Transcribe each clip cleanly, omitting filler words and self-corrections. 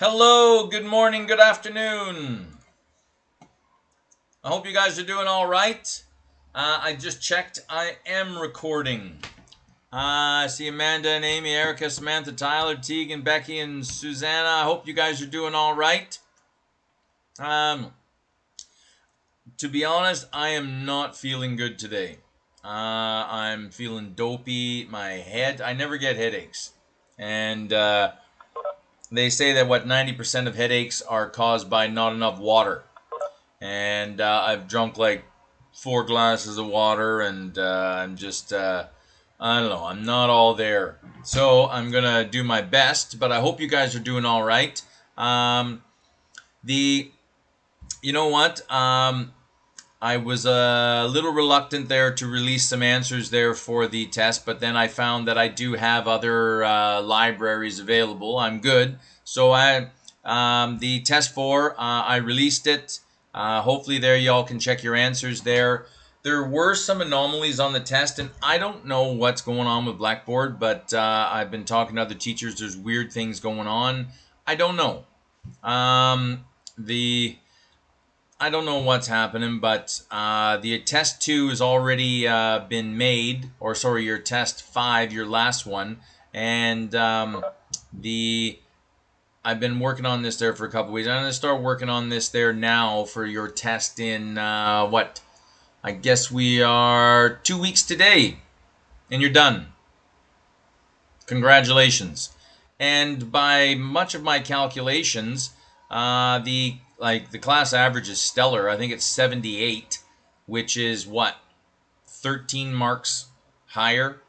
Hello, good morning, good afternoon. I hope you guys are doing all right. I just checked. I am recording. I see Amanda and Amy, Erica, Samantha, Tyler, Tegan, Becky, and Susanna. I hope you guys are doing all right. To be honest, I am not feeling good today. I'm feeling dopey. My head, I never get headaches. And they say that 90% of headaches are caused by not enough water. And I've drunk like 4 glasses of water, and I'm just, I don't know, I'm not all there. So I'm going to do my best, but I hope you guys are doing all right. You know what? I was a little reluctant there to release some answers there for the test, but then I found that I do have other libraries available. I'm good. So the test 4, I released it. Hopefully there y'all can check your answers there. There were some anomalies on the test, and I don't know what's going on with Blackboard, but I've been talking to other teachers. There's weird things going on. I don't know. I don't know what's happening, but the test 2 has already been made, or sorry, your test 5, your last one, and I've been working on this there for a couple weeks. I'm going to start working on this there now for your test in, I guess we are 2 weeks today, and you're done. Congratulations. And by much of my calculations, the class average is stellar. I think it's 78, which is 13 marks higher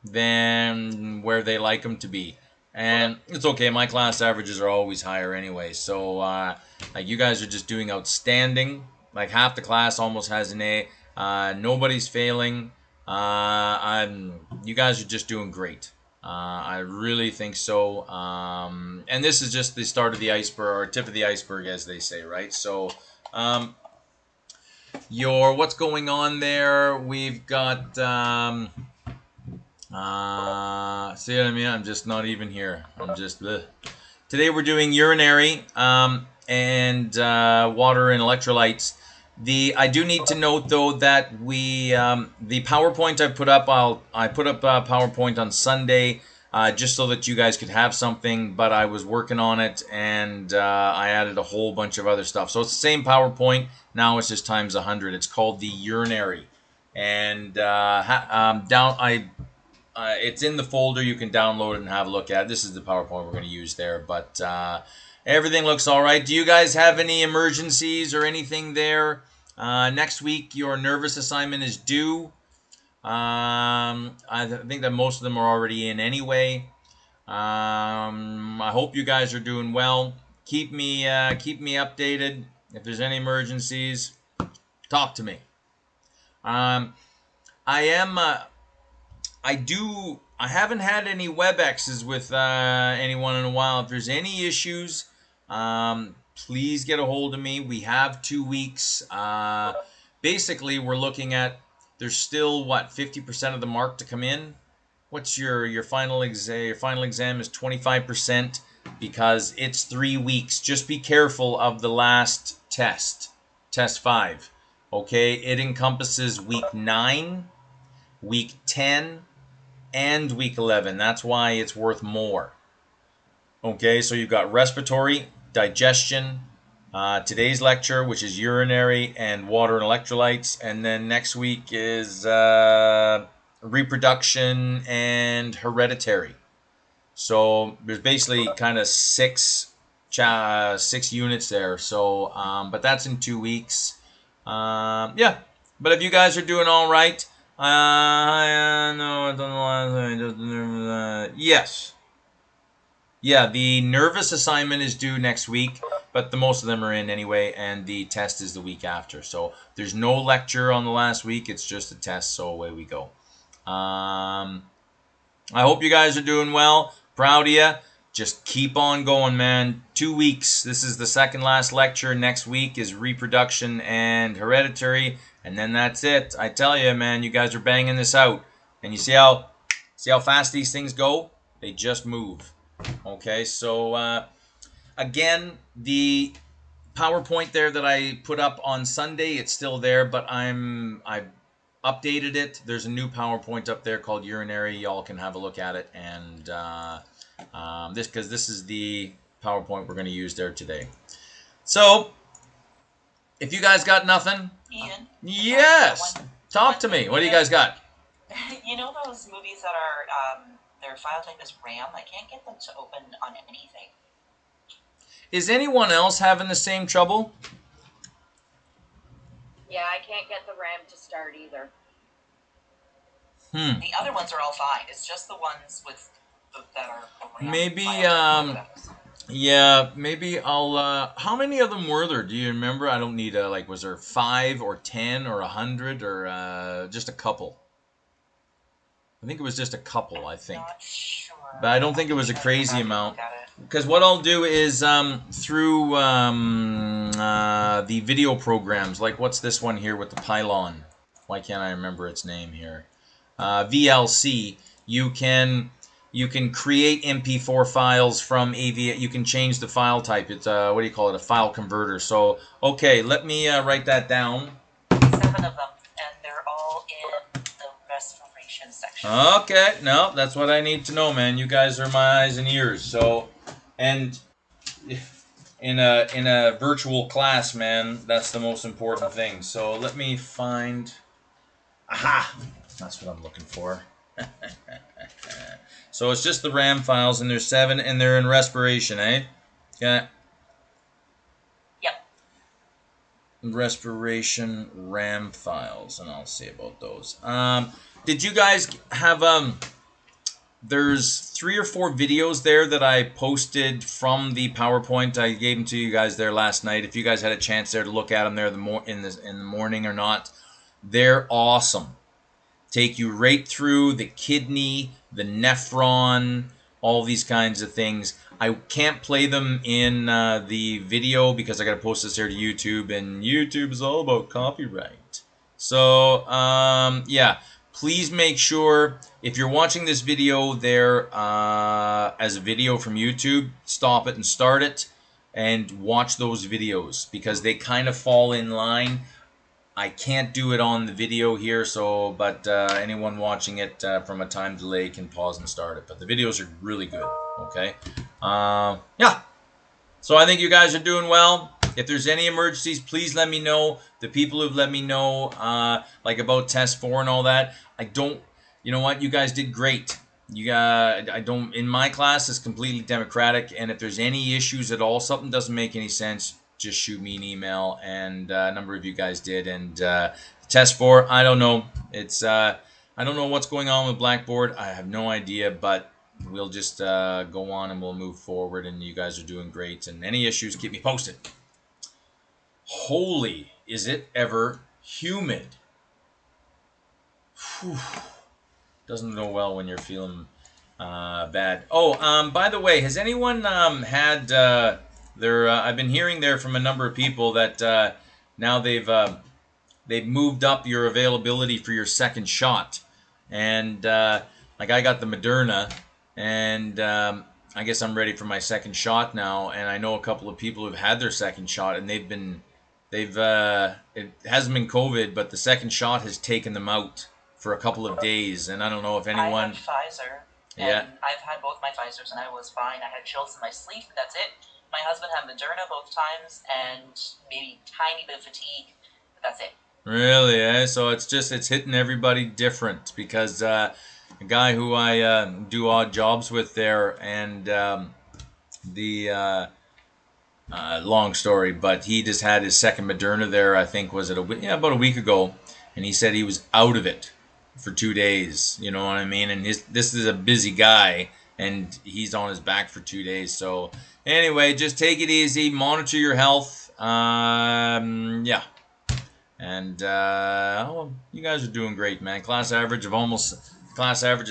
than where they like them to be. And it's okay. My class averages are always higher anyway. So you guys are just doing outstanding. Like half the class almost has an A. Nobody's failing. You guys are just doing great. I really think so. And this is just the start of the iceberg, or tip of the iceberg, as they say, right? So what's going on there? We've got see what I mean? I'm just not even here. I'm just Today we're doing urinary and water and electrolytes. I do need to note though that the PowerPoint I put up, I put up a PowerPoint on Sunday just so that you guys could have something, but I was working on it and I added a whole bunch of other stuff. So it's the same PowerPoint, now it's just times 100. It's called the urinary, and it's in the folder. You can download it and have a look at it. This is the PowerPoint we're going to use there, but everything looks all right. Do you guys have any emergencies or anything there? Next week, your nervous assignment is due. I think that most of them are already in anyway. I hope you guys are doing well. Keep me updated. If there's any emergencies, talk to me. I haven't had any WebExes with anyone in a while. If there's any issues, please get a hold of me. We have 2 weeks. Basically, we're looking at, there's still 50% of the mark to come in. What's your final exam? Your final exam is 25% because it's 3 weeks. Just be careful of the last test 5. Okay, it encompasses week 9, week 10, and week 11. That's why it's worth more. Okay, so you've got respiratory, digestion, today's lecture, which is urinary and water and electrolytes, and then next week is reproduction and hereditary. So there's basically kind of six units there. So, but that's in 2 weeks. Yeah, but if you guys are doing all right, yes. Yeah, the nervous assignment is due next week, but most of them are in anyway, and the test is the week after. So there's no lecture on the last week. It's just a test, so away we go. I hope you guys are doing well. Proud of you. Just keep on going, man. 2 weeks. This is the second last lecture. Next week is reproduction and hereditary, and then that's it. I tell you, man, you guys are banging this out. And you see how fast these things go? They just move. Okay, so Again, the PowerPoint there that I put up on Sunday, it's still there, but I've updated it. There's a new PowerPoint up there called Urinary. Y'all can have a look at it, and this is the PowerPoint we're going to use there today. So, if you guys got nothing, Ian. Yes, talk to me. What do you guys got? You know those movies that are their file type is RAM? I can't get them to open on anything. Is anyone else having the same trouble? Yeah, I can't get the RAM to start either. The other ones are all fine. It's just the ones with that are RAM. Maybe yeah, maybe I'll how many of them were there? Do you remember? I don't need a was there 5 or 10 or 100 or just a couple? I think it was just a couple, I think. Not sure. But I don't think it was a crazy amount. Because what I'll do is through the video programs, like what's this one here with the pylon? Why can't I remember its name here? VLC. You can create MP4 files from AV. You can change the file type. It's what do you call it? A file converter. So okay, let me write that down. 7 of them, and they're all in the respiration section. Okay, no, that's what I need to know, man. You guys are my eyes and ears. So, and in a virtual class, man, that's the most important thing. So let me find. Aha, that's what I'm looking for. So it's just the RAM files, and there's 7, and they're in respiration, eh? Yeah. Yep. Respiration RAM files, and I'll see about those. Did you guys have there's 3 or 4 videos there that I posted from the PowerPoint. I gave them to you guys there last night. If you guys had a chance there to look at them there in the morning or not, they're awesome. Take you right through the kidney, the nephron, all these kinds of things. I can't play them in the video because I got to post this here to YouTube, and YouTube is all about copyright. So, yeah, please make sure if you're watching this video there as a video from YouTube, stop it and start it and watch those videos because they kind of fall in line. I can't do it on the video here, so but anyone watching it from a time delay can pause and start it. But the videos are really good, okay? Yeah. So I think you guys are doing well. If there's any emergencies, please let me know. The people who've let me know, like about test 4 and all that, I don't, you know what? You guys did great. I don't, in my class, it's completely democratic, and if there's any issues at all, something doesn't make any sense, just shoot me an email, and a number of you guys did. And test 4, I don't know. It's I don't know what's going on with Blackboard. I have no idea, but we'll just go on and we'll move forward. And you guys are doing great. And any issues, keep me posted. Holy, is it ever humid? Whew. Doesn't go well when you're feeling bad. Oh, by the way, has anyone had I've been hearing there from a number of people that now they've moved up your availability for your second shot, and like I got the Moderna, and I guess I'm ready for my second shot now. And I know a couple of people who've had their second shot, and it hasn't been COVID, but the second shot has taken them out for a couple of days, and I don't know if anyone. I had Pfizer. Yeah. I've had both my Pfizers, and I was fine. I had chills in my sleep, but that's it. My husband had Moderna both times, and maybe tiny bit of fatigue, but that's it. Really, eh? So it's hitting everybody different because a guy who I do odd jobs with there, and long story, but he just had his second Moderna there. I think was it about a week ago, and he said he was out of it for 2 days. You know what I mean? And this is a busy guy, and he's on his back for 2 days. So anyway, just take it easy, monitor your health. Yeah. And you guys are doing great, man. Class average of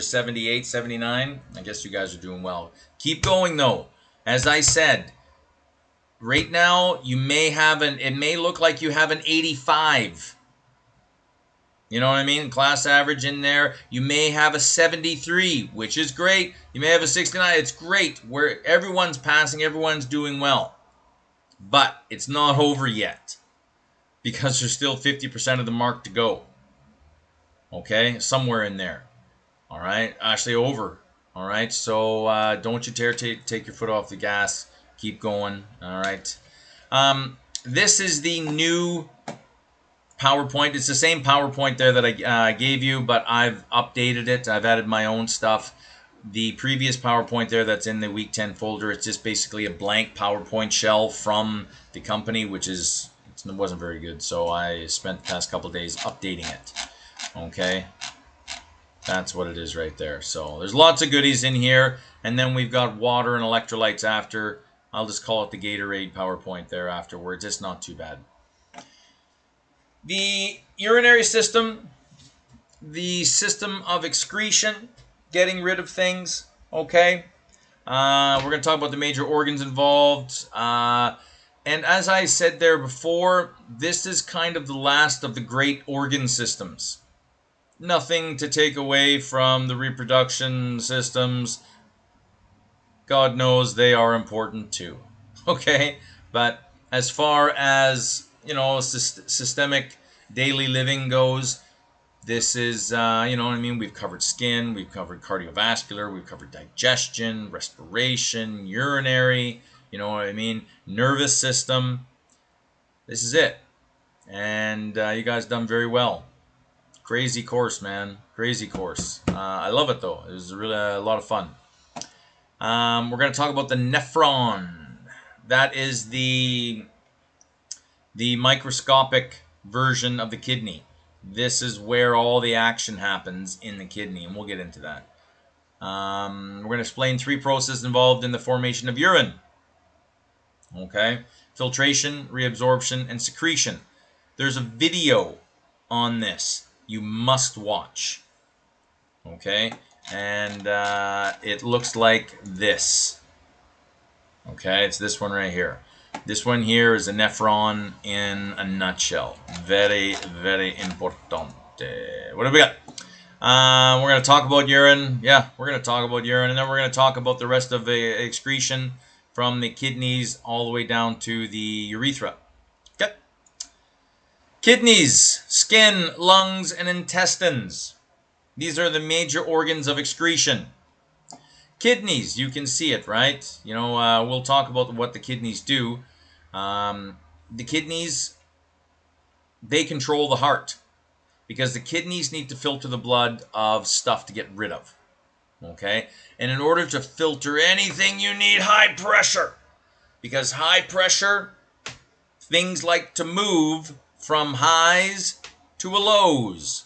78, 79. I guess you guys are doing well. Keep going though. As I said, right now it may look like you have an 85. You know what I mean? Class average in there. You may have a 73, which is great. You may have a 69. It's great. Where everyone's passing, everyone's doing well. But it's not over yet because there's still 50% of the mark to go. Okay? Somewhere in there. All right? Actually, over. All right? So don't you dare take your foot off the gas. Keep going. All right? This is the new PowerPoint. It's the same PowerPoint there that I gave you, but I've updated it. I've added my own stuff. The previous PowerPoint there that's in the Week 10 folder, it's just basically a blank PowerPoint shell from the company, which wasn't very good. So I spent the past couple of days updating it. Okay. That's what it is right there. So there's lots of goodies in here. And then we've got water and electrolytes after. I'll just call it the Gatorade PowerPoint there afterwards. It's not too bad. The urinary system, the system of excretion, getting rid of things, okay? We're going to talk about the major organs involved. And as I said there before, this is kind of the last of the great organ systems. Nothing to take away from the reproduction systems. God knows they are important too, okay? But as far as, systemic daily living goes, this is, you know what I mean? We've covered skin, we've covered cardiovascular, we've covered digestion, respiration, urinary, you know what I mean? Nervous system. This is it. And you guys done very well. Crazy course, man. Crazy course. I love it, though. It was really a lot of fun. We're going to talk about the nephron. That is the microscopic version of the kidney. This is where all the action happens in the kidney, and we'll get into that. We're going to explain 3 processes involved in the formation of urine. Okay? Filtration, reabsorption, and secretion. There's a video on this you must watch. Okay? And it looks like this. Okay? It's this one right here. This one here is a nephron in a nutshell. Very, very important. What have we got? We're going to talk about urine. Yeah, we're going to talk about urine. And then we're going to talk about the rest of the excretion from the kidneys all the way down to the urethra. Okay. Kidneys, skin, lungs, and intestines. These are the major organs of excretion. Kidneys, you can see it, right? We'll talk about what the kidneys do. The kidneys, they control the heart because the kidneys need to filter the blood of stuff to get rid of. Okay? And in order to filter anything, you need high pressure. Because high pressure, things like to move from highs to a lows.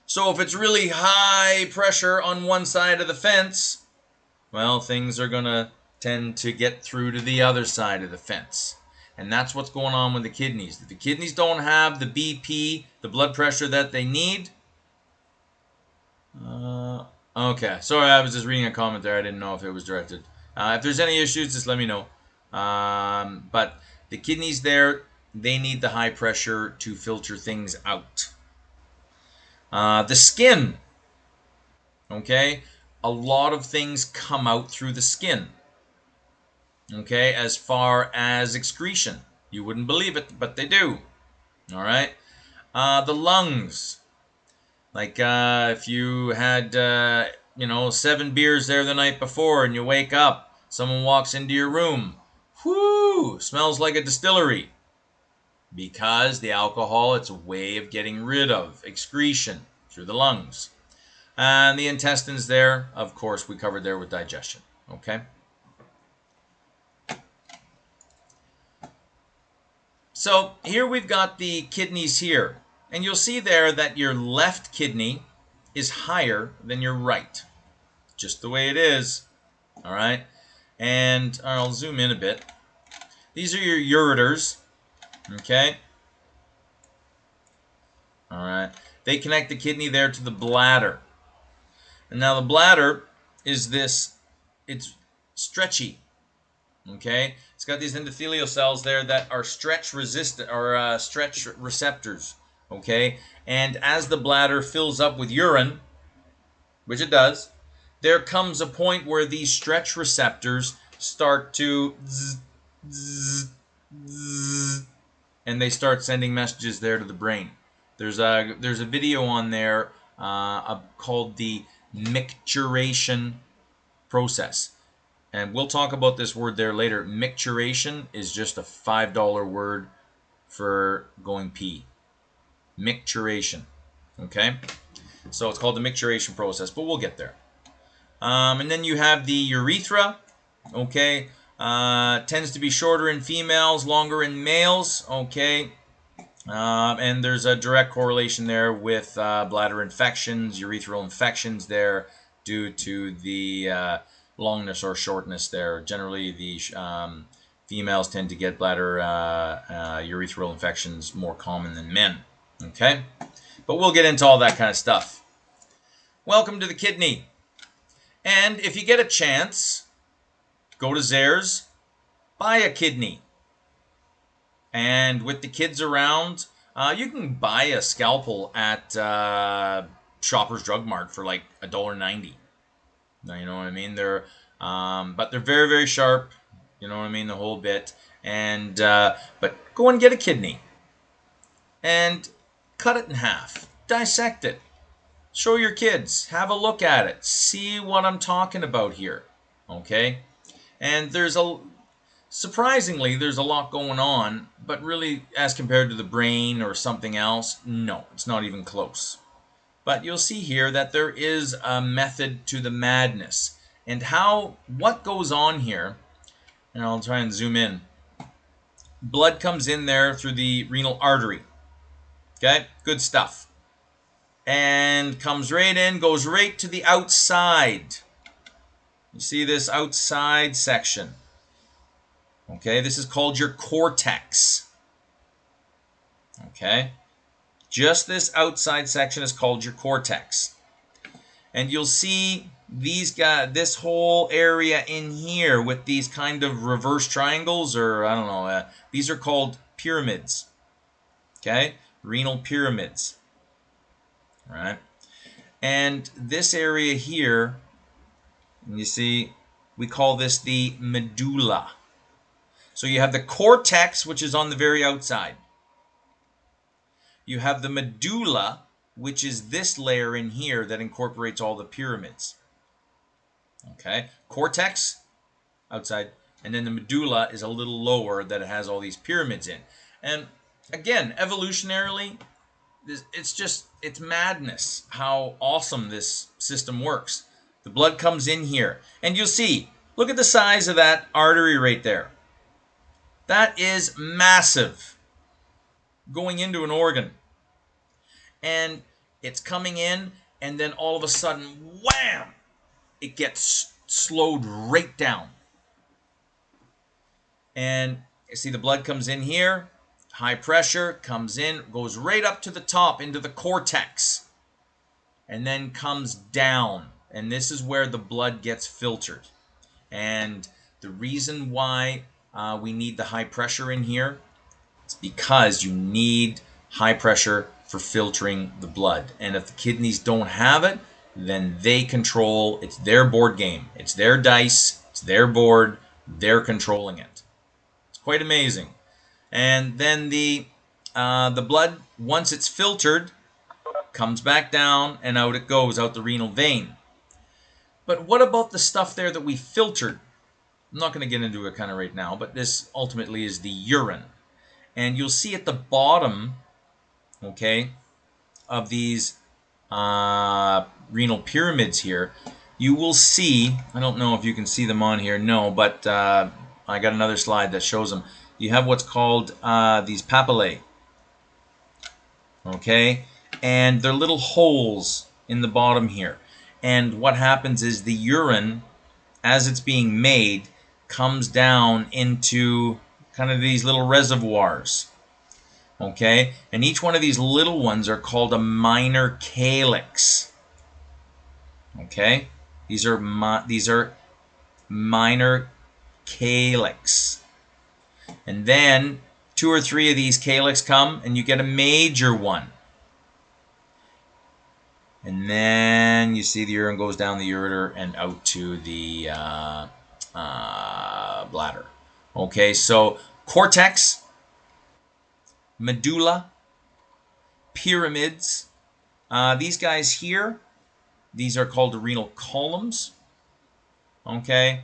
So if it's really high pressure on one side of the fence, well, things are going to tend to get through to the other side of the fence. And that's what's going on with the kidneys. If the kidneys don't have the BP, the blood pressure that they need. Okay, sorry, I was just reading a comment there. I didn't know if it was directed. If there's any issues, just let me know. But the kidneys there, they need the high pressure to filter things out. The skin. Okay, a lot of things come out through the skin. Okay, as far as excretion. You wouldn't believe it, but they do. All right. The lungs. Like if you had, 7 beers there the night before and you wake up, someone walks into your room. Whoo! Smells like a distillery. Because the alcohol, it's a way of getting rid of excretion through the lungs. And the intestines there, of course, we covered there with digestion. Okay? So here we've got the kidneys here. And you'll see there that your left kidney is higher than your right. Just the way it is. All right? And I'll zoom in a bit. These are your ureters. Okay? All right. They connect the kidney there to the bladder. And now the bladder is this, it's stretchy. Okay? It's got these endothelial cells there that are stretch resistant or stretch receptors. Okay? And as the bladder fills up with urine, which it does, there comes a point where these stretch receptors start to zzz, zzz, zzz, and they start sending messages there to the brain. There's a video on there called the micturition process. And we'll talk about this word there later. Micturition is just a $5 word for going pee. Micturition. Okay? So it's called the micturition process, but we'll get there. And then you have the urethra. Okay? Tends to be shorter in females, longer in males. Okay? And there's a direct correlation there with bladder infections, urethral infections there due to the longness or shortness there. Generally, the females tend to get bladder urethral infections more common than men. Okay? But we'll get into all that kind of stuff. Welcome to the kidney. And if you get a chance, go to Zehrs, buy a kidney. And with the kids around, you can buy a scalpel at Shoppers Drug Mart for like $1.90. Now, you know what I mean? But they're very, very sharp. You know what I mean? The whole bit. And but go and get a kidney and cut it in half. Dissect it. Show your kids. Have a look at it. See what I'm talking about here. Okay? And surprisingly, there's a lot going on, but really, as compared to the brain or something else, no, it's not even close. But you'll see here that there is a method to the madness. And what goes on here, and I'll try and zoom in. Blood comes in there through the renal artery. Okay, good stuff. And comes right in, goes right to the outside. You see this outside section. Okay, this is called your cortex. Okay, just this outside section is called your cortex. And you'll see this whole area in here with these kind of reverse triangles, or I don't know, these are called pyramids. Okay, renal pyramids. All right, and this area here, you see, we call this the medulla. So you have the cortex, which is on the very outside. You have the medulla, which is this layer in here that incorporates all the pyramids. Okay, cortex, outside, and then the medulla is a little lower that it has all these pyramids in. And again, evolutionarily, it's madness how awesome this system works. The blood comes in here, and you'll see, look at the size of that artery right there. That is massive, going into an organ. And it's coming in, and then all of a sudden, wham! It gets slowed right down. And you see the blood comes in here, high pressure, comes in, goes right up to the top into the cortex, and then comes down. And this is where the blood gets filtered. And the reason why we need the high pressure in here, it's because you need high pressure for filtering the blood. And if the kidneys don't have it, then they control, it's their board game. It's their dice, it's their board, they're controlling it. It's quite amazing. And then the blood, once it's filtered, comes back down and out it goes, out the renal vein. But what about the stuff there that we filtered? I'm not going to get into it kind of right now, but this ultimately is the urine. And you'll see at the bottom, okay, of these renal pyramids here, you will see, I don't know if you can see them on here, no, but I got another slide that shows them. You have what's called these papillae, okay, and they're little holes in the bottom here. And what happens is the urine, as it's being made, comes down into kind of these little reservoirs. Okay, and each one of these little ones are called a minor calyx. Okay, these are minor calyx. And then 2 or 3 of these calyx come and you get a major one. And then you see the urine goes down the ureter and out to the bladder. Okay, so cortex, medulla, pyramids. These guys here, these are called the renal columns. Okay,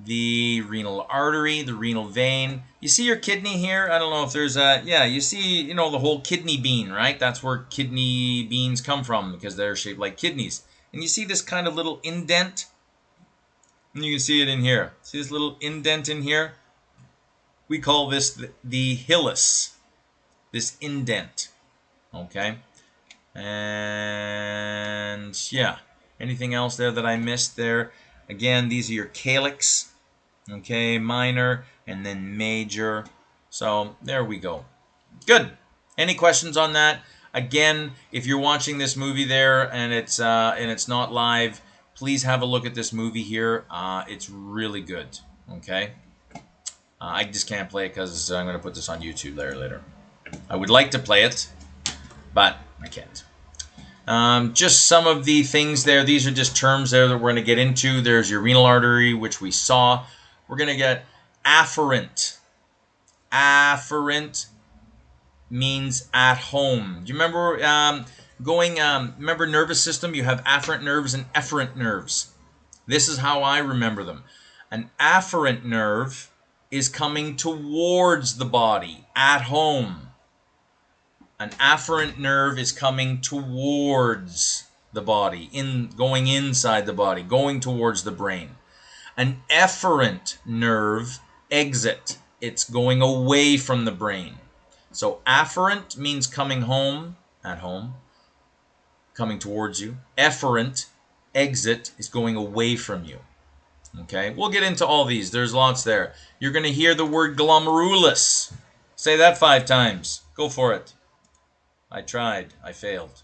the renal artery, the renal vein. You see your kidney here? I don't know if there's a, yeah, you see, you know, the whole kidney bean, right? That's where kidney beans come from because they're shaped like kidneys. And you see this kind of little indent? And you can see it in here. See this little indent in here? We call this the hilus, this indent. Okay? And yeah, anything else there that I missed there? Again, these are your calyx. Okay, minor and then major. So there we go. Good. Any questions on that? Again, if you're watching this movie there and it's not live, please have a look at this movie here. It's really good. Okay. I just can't play it because I'm going to put this on YouTube later. I would like to play it, but I can't. Just some of the things there. These are just terms there that we're going to get into. There's your renal artery, which we saw. We're going to get afferent. Afferent means at home. Do you remember remember nervous system? You have afferent nerves and efferent nerves. This is how I remember them. An afferent nerve is coming towards the body, at home. An afferent nerve is coming towards the body, going inside the body, going towards the brain. An efferent nerve, exit. It's going away from the brain. So afferent means coming home, at home, coming towards you. Efferent, exit, is going away from you. Okay, we'll get into all these. There's lots there. You're going to hear the word glomerulus. Say that 5 times. Go for it. I tried. I failed.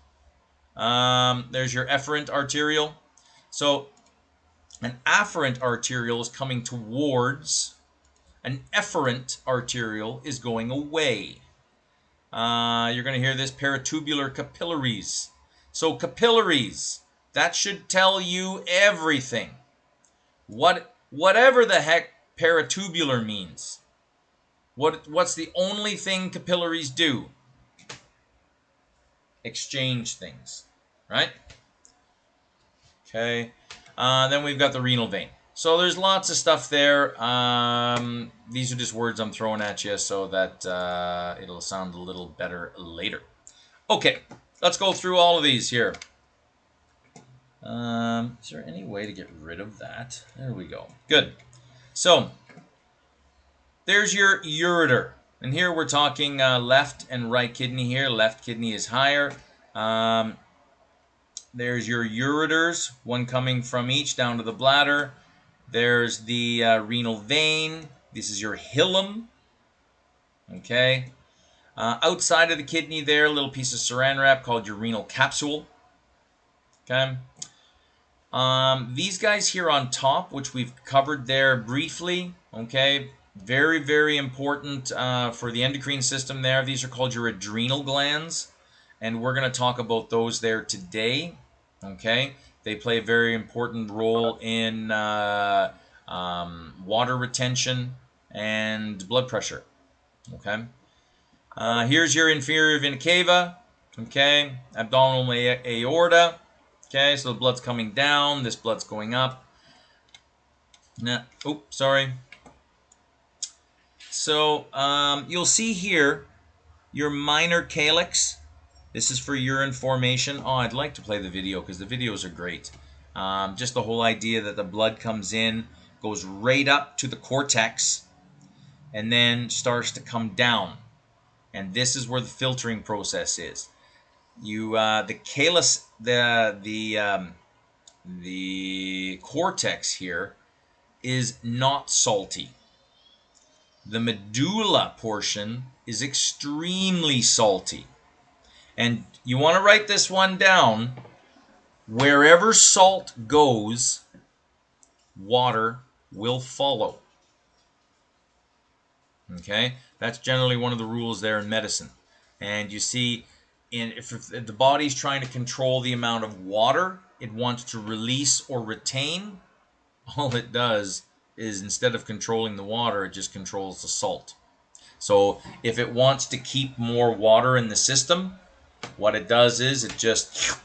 There's your efferent arterial. So an afferent arterial is coming towards. An efferent arterial is going away. You're going to hear this, peritubular capillaries. So capillaries, that should tell you everything. Whatever the heck peritubular means. What's the only thing capillaries do? Exchange things, right? Okay. Then we've got the renal vein. So there's lots of stuff there. These are just words I'm throwing at you so that it'll sound a little better later. Okay, let's go through all of these here. Is there any way to get rid of that? There we go. Good. So there's your ureter. And here we're talking left and right kidney here. Left kidney is higher. There's your ureters, one coming from each down to the bladder. There's the renal vein. This is your hilum. Okay. Outside of the kidney there, a little piece of saran wrap called your renal capsule. Okay. These guys here on top, which we've covered there briefly. Okay. Very, very important for the endocrine system there. These are called your adrenal glands. And we're going to talk about those there today. Okay. They play a very important role in water retention and blood pressure. Okay. Here's your inferior vena cava. Okay. Abdominal aorta. Okay. So the blood's coming down. This blood's going up. Oops, sorry. So you'll see here your minor calyx. This is for urine formation. Oh, I'd like to play the video because the videos are great. Just the whole idea that the blood comes in, goes right up to the cortex, and then starts to come down. And this is where the filtering process is. The calyx, the cortex here is not salty. The medulla portion is extremely salty. And you want to write this one down. Wherever salt goes, water will follow. Okay? That's generally one of the rules there in medicine. And you see And if the body's trying to control the amount of water it wants to release or retain, all it does is instead of controlling the water, it just controls the salt. So if it wants to keep more water in the system, what it does is it just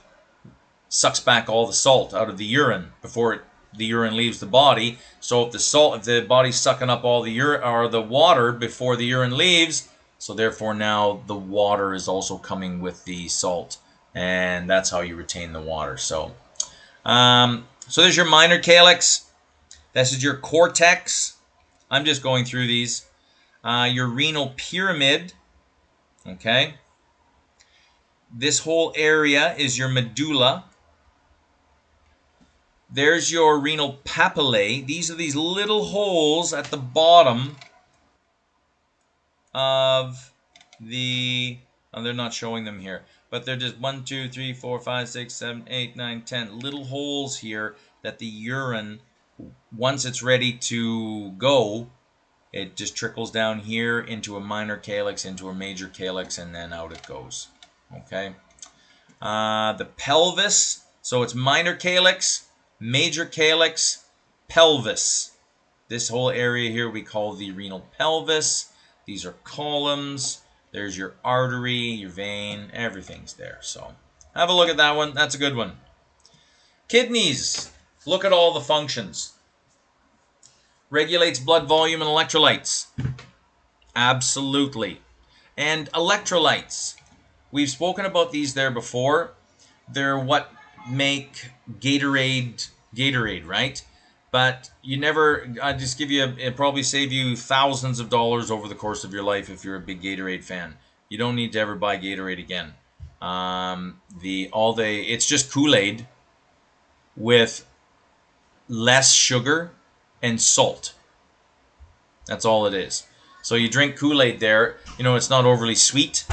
sucks back all the salt out of the urine before the urine leaves the body. So if the body's sucking up all the urine or the water before the urine leaves, so therefore now the water is also coming with the salt, and that's how you retain the water. So there's your minor calyx. This is your cortex. I'm just going through these. Your renal pyramid. Okay. This whole area is your medulla. There's your renal papillae. These are these little holes at the bottom of the... Oh, they're not showing them here. But they're just 1, 2, 3, 4, 5, 6, 7, 8, 9, 10 little holes here that the urine, once it's ready to go, it just trickles down here into a minor calyx, into a major calyx, and then out it goes. Okay. The pelvis. So it's minor calyx, major calyx, pelvis. This whole area here we call the renal pelvis. These are columns. There's your artery, your vein, everything's there. So have a look at that one. That's a good one. Kidneys. Look at all the functions. Regulates blood volume and electrolytes. Absolutely. And electrolytes. We've spoken about these there before. They're what make Gatorade, right? But you never, I just give you, it probably save you thousands of dollars over the course of your life if you're a big Gatorade fan. You don't need to ever buy Gatorade again. It's just Kool-Aid with less sugar and salt. That's all it is. So you drink Kool-Aid there, it's not overly sweet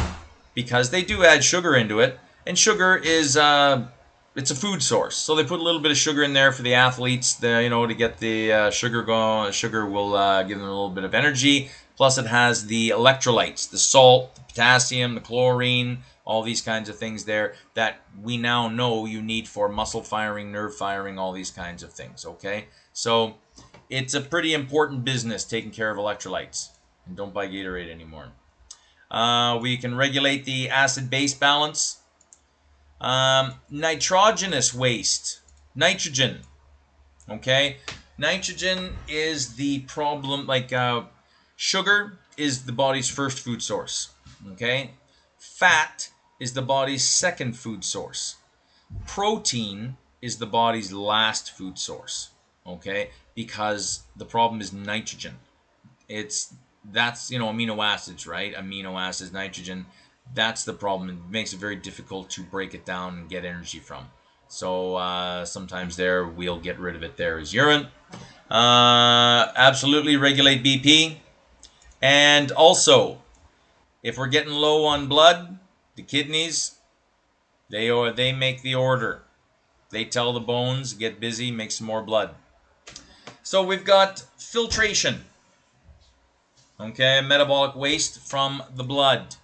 because they do add sugar into it. And sugar is, it's a food source. So they put a little bit of sugar in there for the athletes, to get the sugar going. Sugar will give them a little bit of energy. Plus it has the electrolytes, the salt, the potassium, the chlorine, all these kinds of things there that we now know you need for muscle firing, nerve firing, all these kinds of things, okay? So it's a pretty important business taking care of electrolytes. And don't buy Gatorade anymore. We can regulate the acid-base balance. Nitrogenous waste. Nitrogen. Okay? Nitrogen is the problem, sugar is the body's first food source. Okay? Fat is the body's second food source. Protein is the body's last food source. Okay? Because the problem is nitrogen. That's amino acids, right? Amino acids, nitrogen. That's the problem. It makes it very difficult to break it down and get energy from. So sometimes there we'll get rid of it there as urine. Absolutely regulate BP. And also, if we're getting low on blood, the kidneys, they make the order. They tell the bones, get busy, make some more blood. So we've got filtration. Okay, metabolic waste from the blood.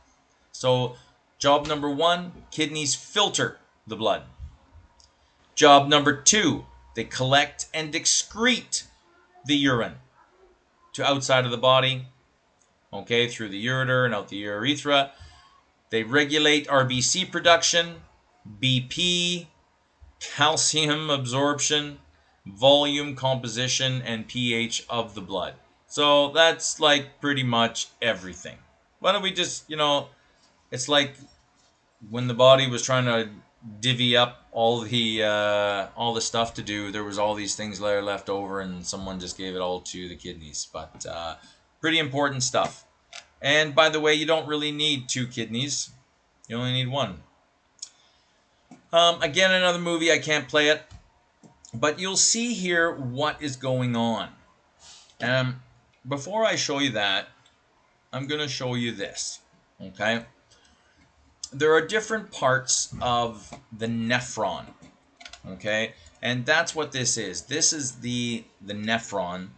So job number 1, kidneys filter the blood. Job number 2, they collect and excrete the urine to outside of the body. Okay, through the ureter and out the urethra. They regulate RBC production, BP, calcium absorption, volume composition, and pH of the blood. So that's like pretty much everything. Why don't we just, it's like when the body was trying to divvy up all the stuff to do, there was all these things left over and someone just gave it all to the kidneys. But pretty important stuff. And by the way, you don't really need 2 kidneys. You only need 1. Again, another movie, I can't play it. But you'll see here what is going on. Before I show you that, I'm going to show you this. Okay? There are different parts of the nephron. Okay? And that's what this is. This is the nephron.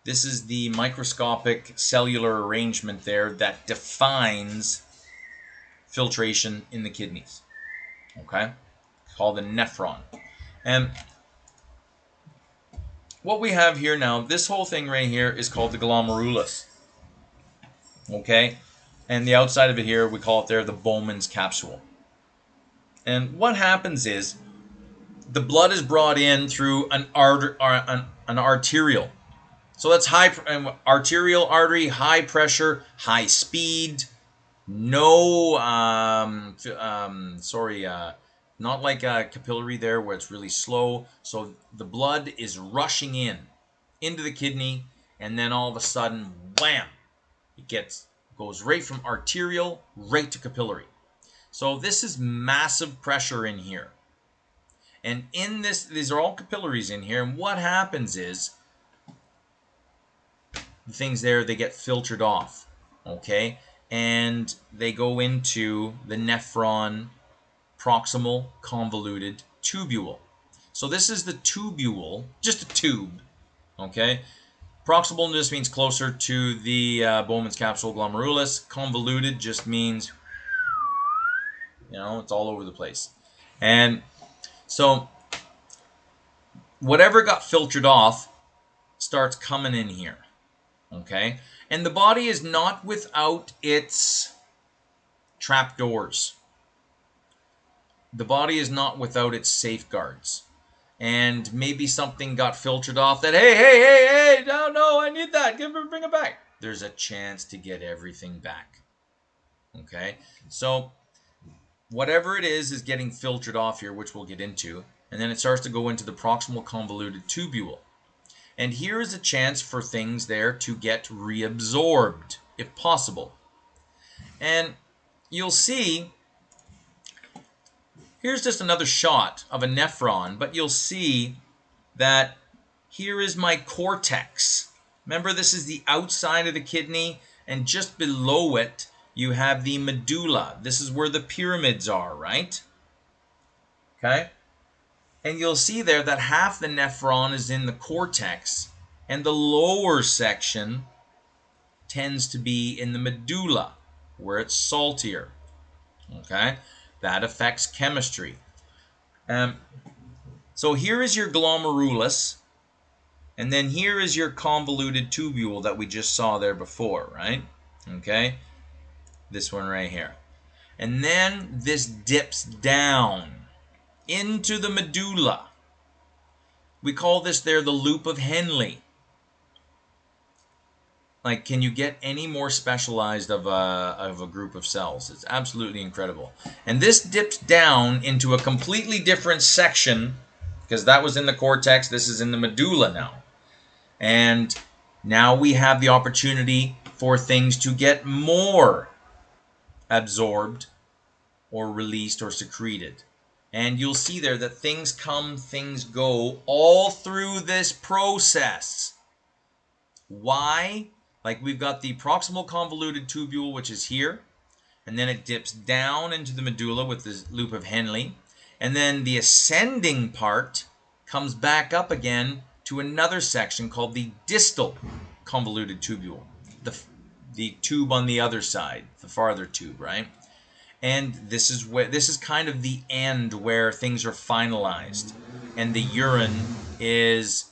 This is the microscopic cellular arrangement there that defines filtration in the kidneys. Okay? Called the nephron. And what we have here now, this whole thing right here is called the glomerulus. Okay? And the outside of it here, we call it there the Bowman's capsule. And what happens is the blood is brought in through an arterial. So that's arterial artery, high pressure, high speed. No, not like a capillary there where it's really slow. So the blood is rushing into the kidney, and then all of a sudden, wham, it goes right from arterial right to capillary. So this is massive pressure in here. And in this, these are all capillaries in here, and what happens is the things there, they get filtered off, okay? And they go into the nephron proximal convoluted tubule. So this is the tubule, just a tube, okay? Proximal just means closer to the Bowman's capsule glomerulus. Convoluted just means, it's all over the place. And so whatever got filtered off starts coming in here, okay? And the body is not without its trapdoors. The body is not without its safeguards. And maybe something got filtered off that, hey, no, I need that. Bring it back. There's a chance to get everything back. Okay? So whatever it is getting filtered off here, which we'll get into, and then it starts to go into the proximal convoluted tubule. And here is a chance for things there to get reabsorbed, if possible. And you'll see, here's just another shot of a nephron, but you'll see that here is my cortex. Remember, this is the outside of the kidney, and just below it, you have the medulla. This is where the pyramids are, right? Okay? And you'll see there that half the nephron is in the cortex, and the lower section tends to be in the medulla, where it's saltier. Okay? That affects chemistry. So here is your glomerulus, and then here is your convoluted tubule that we just saw there before, right? Okay? This one right here. And then this dips down into the medulla. We call this there the loop of Henle. Like, can you get any more specialized of a group of cells? It's absolutely incredible. And this dips down into a completely different section, because that was in the cortex, this is in the medulla now. And now we have the opportunity for things to get more absorbed or released or secreted. And you'll see there that things come, things go, all through this process. Why? Like, we've got the proximal convoluted tubule, which is here, and then it dips down into the medulla with this loop of Henle, and then the ascending part comes back up again to another section called the distal convoluted tubule, the tube on the other side, the farther tube, right? And this is kind of the end where things are finalized, and the urine is,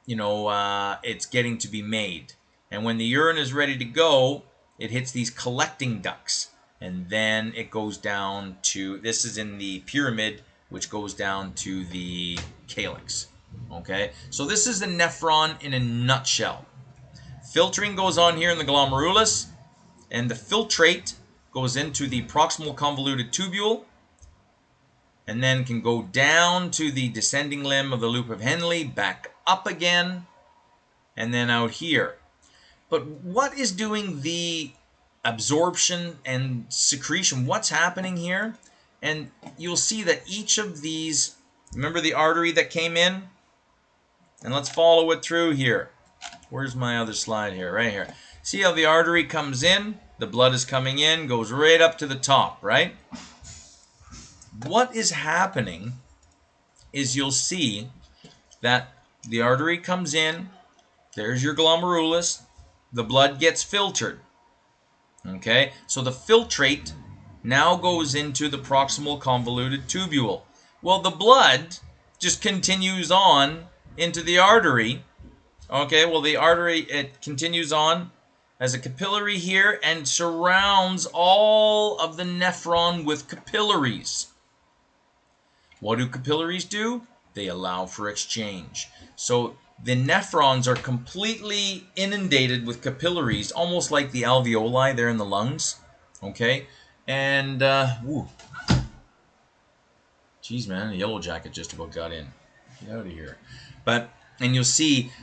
it's getting to be made. And when the urine is ready to go, it hits these collecting ducts, and then it goes down to, this is in the pyramid, which goes down to the calyx. Okay, so this is the nephron in a nutshell. Filtering goes on here in the glomerulus, and the filtrate goes into the proximal convoluted tubule, and then can go down to the descending limb of the loop of Henle, back up again, and then out here. But what is doing the absorption and secretion? What's happening here? And you'll see that each of these, remember the artery that came in? And let's follow it through here. Where's my other slide here? Right here. See how the artery comes in? The blood is coming in, goes right up to the top, right? What is happening is you'll see that the artery comes in, there's your glomerulus, the blood gets filtered. Okay, so the filtrate now goes into the proximal convoluted tubule. Well, the blood just continues on into the artery. Okay, well, the artery, it continues on as a capillary here and surrounds all of the nephron with capillaries. What do capillaries do? They allow for exchange. So the nephrons are completely inundated with capillaries, almost like the alveoli there in the lungs. Okay, and geez, man, the yellow jacket just about got in. Get out of here. And you'll see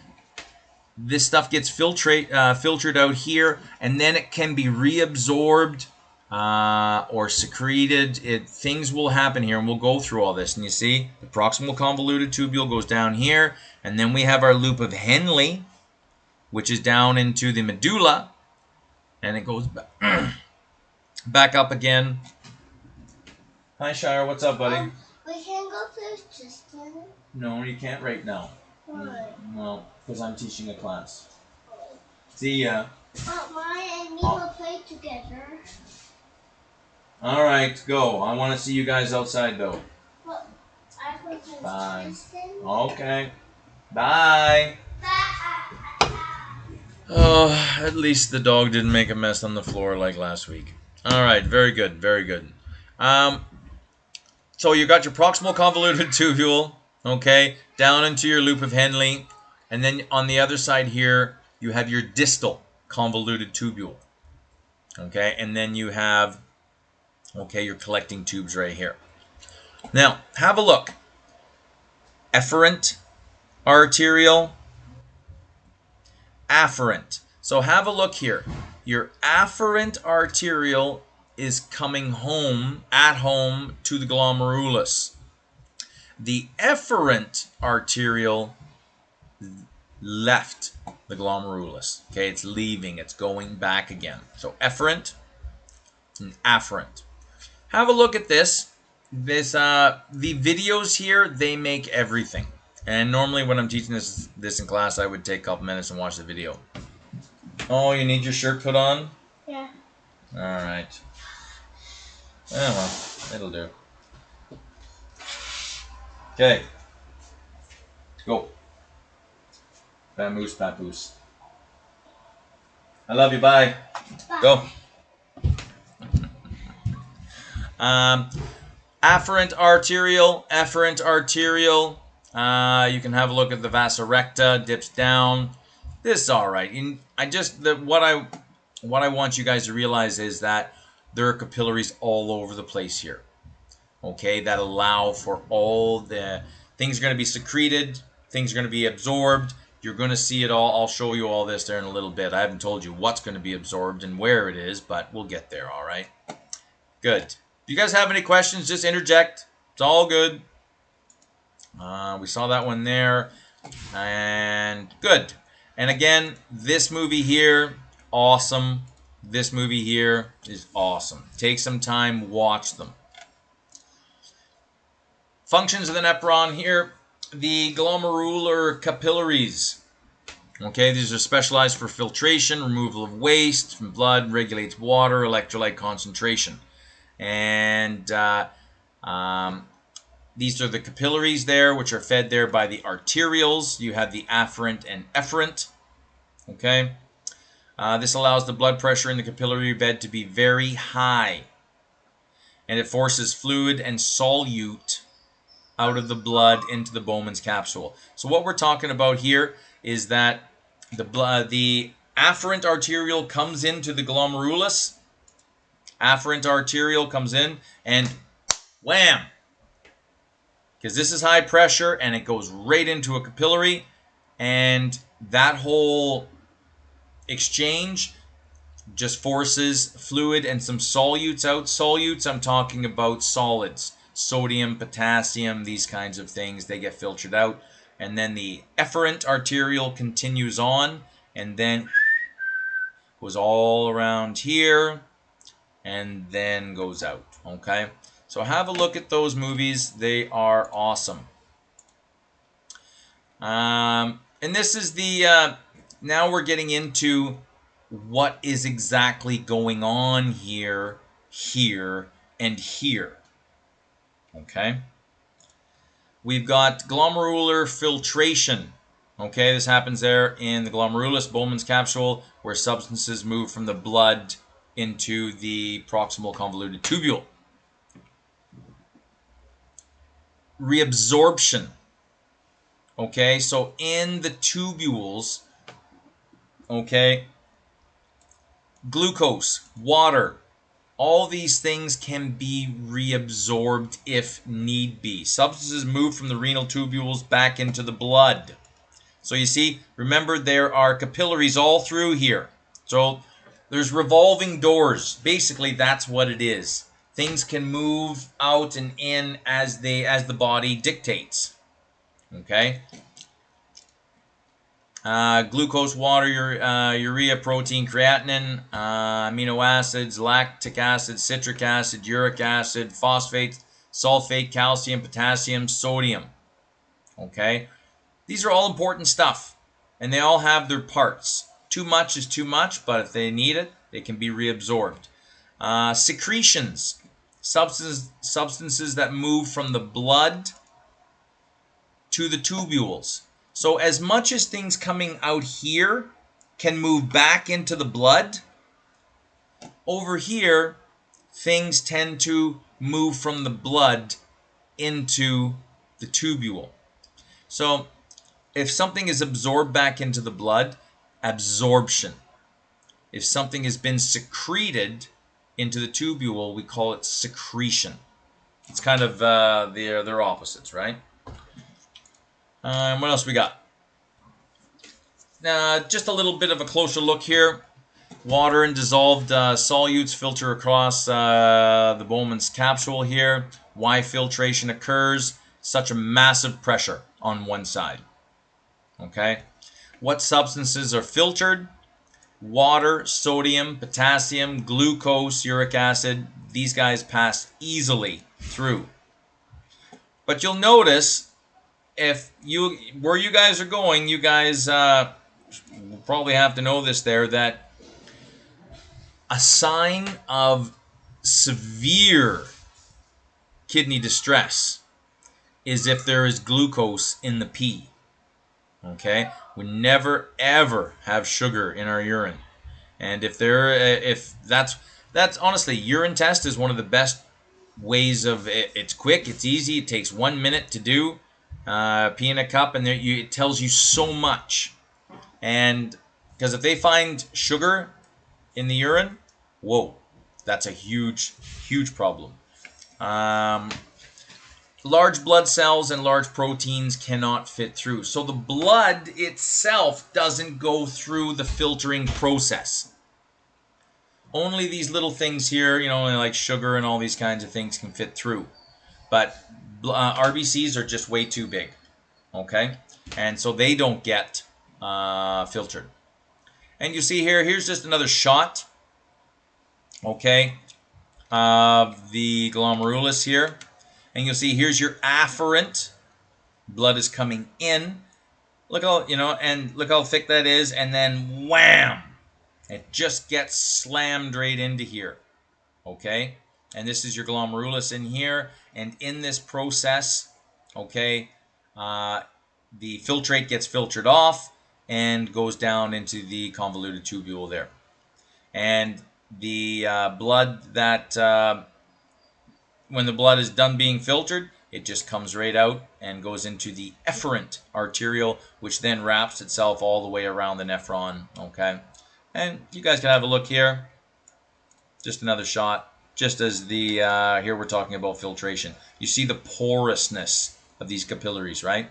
this stuff gets filtered out here, and then it can be reabsorbed or secreted. Things will happen here, and we'll go through all this. And you see, the proximal convoluted tubule goes down here, and then we have our loop of Henle, which is down into the medulla, and it goes back up again. Hi, Shire. What's up, buddy? We can go play Tristan. No, you can't right now. Why? Well, because I'm teaching a class. See ya. Mine and me will play together. All right, go. I want to see you guys outside, though. Well, I will play Bye. Tristan. Okay. Bye. Bye. Oh, at least the dog didn't make a mess on the floor like last week. All right, very good, very good. So you got your proximal convoluted tubule, okay, down into your loop of Henle, and then on the other side here, you have your distal convoluted tubule, okay, and then you have, okay, your collecting tubes right here. Now, have a look. Efferent arterial, afferent. So have a look here. Your afferent arterial is coming home, at home, to the glomerulus. The efferent arterial left the glomerulus. Okay, it's leaving, it's going back again. So efferent and afferent. Have a look at this. The videos here, they make everything. And normally when I'm teaching this in class, I would take a couple minutes and watch the video. Oh, you need your shirt put on? Yeah. All right. Oh, well, it'll do. Okay. Go. Vamoose, papoose. I love you. Bye. Bye. Go. Afferent arterial, efferent arterial. You can have a look at the vasa recta, dips down. This is all right. What I want you guys to realize is that there are capillaries all over the place here. Okay, that allow for all the things are going to be secreted, things are going to be absorbed. You're going to see it all. I'll show you all this there in a little bit. I haven't told you what's going to be absorbed and where it is, but we'll get there, all right? Good. If you guys have any questions, just interject. It's all good. We saw that one there. And good. And again, this movie here, awesome. This movie here is awesome. Take some time, watch them. Functions of the nephron here. The glomerular capillaries. Okay, these are specialized for filtration, removal of waste from blood, regulates water, electrolyte concentration. And these are the capillaries there, which are fed there by the arterioles. You have the afferent and efferent. Okay. This allows the blood pressure in the capillary bed to be very high. And it forces fluid and solute out of the blood into the Bowman's capsule. So what we're talking about here is that the afferent arterial comes into the glomerulus. Afferent arterial comes in and wham! Because this is high pressure and it goes right into a capillary, and that whole exchange just forces fluid and some solutes out. Solutes, I'm talking about solids. Sodium, potassium, these kinds of things, they get filtered out. And then the efferent arterial continues on and then goes all around here and then goes out. Okay? So have a look at those movies. They are awesome. And this is the... now we're getting into what is exactly going on here here, and here. Okay? We've got glomerular filtration. Okay, this happens there in the glomerulus, Bowman's capsule, where substances move from the blood into the proximal convoluted tubule. Reabsorption. Okay, so in the tubules, okay, glucose, water, all these things can be reabsorbed if need be. Substances move from the renal tubules back into the blood. So you see, remember there are capillaries all through here. So there's revolving doors. Basically, that's what it is. Things can move out and in as the body dictates. Okay. Glucose, water, urea, protein, creatinine, amino acids, lactic acid, citric acid, uric acid, phosphate, sulfate, calcium, potassium, sodium. Okay. These are all important stuff, and they all have their parts. Too much is too much, but if they need it, they can be reabsorbed. Secretions, substances that move from the blood to the tubules. So as much as things coming out here can move back into the blood, over here, things tend to move from the blood into the tubule. So if something is absorbed back into the blood, absorption. If something has been secreted into the tubule, we call it secretion. It's kind of they're opposites, right? What else we got? Just a little bit of a closer look here. Water and dissolved solutes filter across the Bowman's capsule here. Why filtration occurs? Such a massive pressure on one side. Okay, what substances are filtered? Water, sodium, potassium, glucose, uric acid. These guys pass easily through. But you'll notice where you guys are going, you guys will probably have to know this there, that a sign of severe kidney distress is if there is glucose in the pee. Okay, we never ever have sugar in our urine, and if that's honestly, urine test is one of the best ways of it. It's quick, it's easy, it takes 1 minute to do. Pee in a cup, and it tells you so much. And because if they find sugar in the urine, whoa, that's a huge problem. Large blood cells and large proteins cannot fit through. So the blood itself doesn't go through the filtering process. Only these little things here, like sugar and all these kinds of things can fit through. But RBCs are just way too big. Okay? And so they don't get filtered. And you see here's just another shot. Okay? Of the glomerulus here. And you'll see here's your afferent. Blood is coming in. Look how, and look how thick that is. And then wham! It just gets slammed right into here. Okay? And this is your glomerulus in here. And in this process, okay, the filtrate gets filtered off and goes down into the convoluted tubule there. And the blood that... when the blood is done being filtered, it just comes right out and goes into the efferent arteriole, which then wraps itself all the way around the nephron. Okay, and you guys can have a look here. Just another shot. Just as the here we're talking about filtration. You see the porousness of these capillaries, right?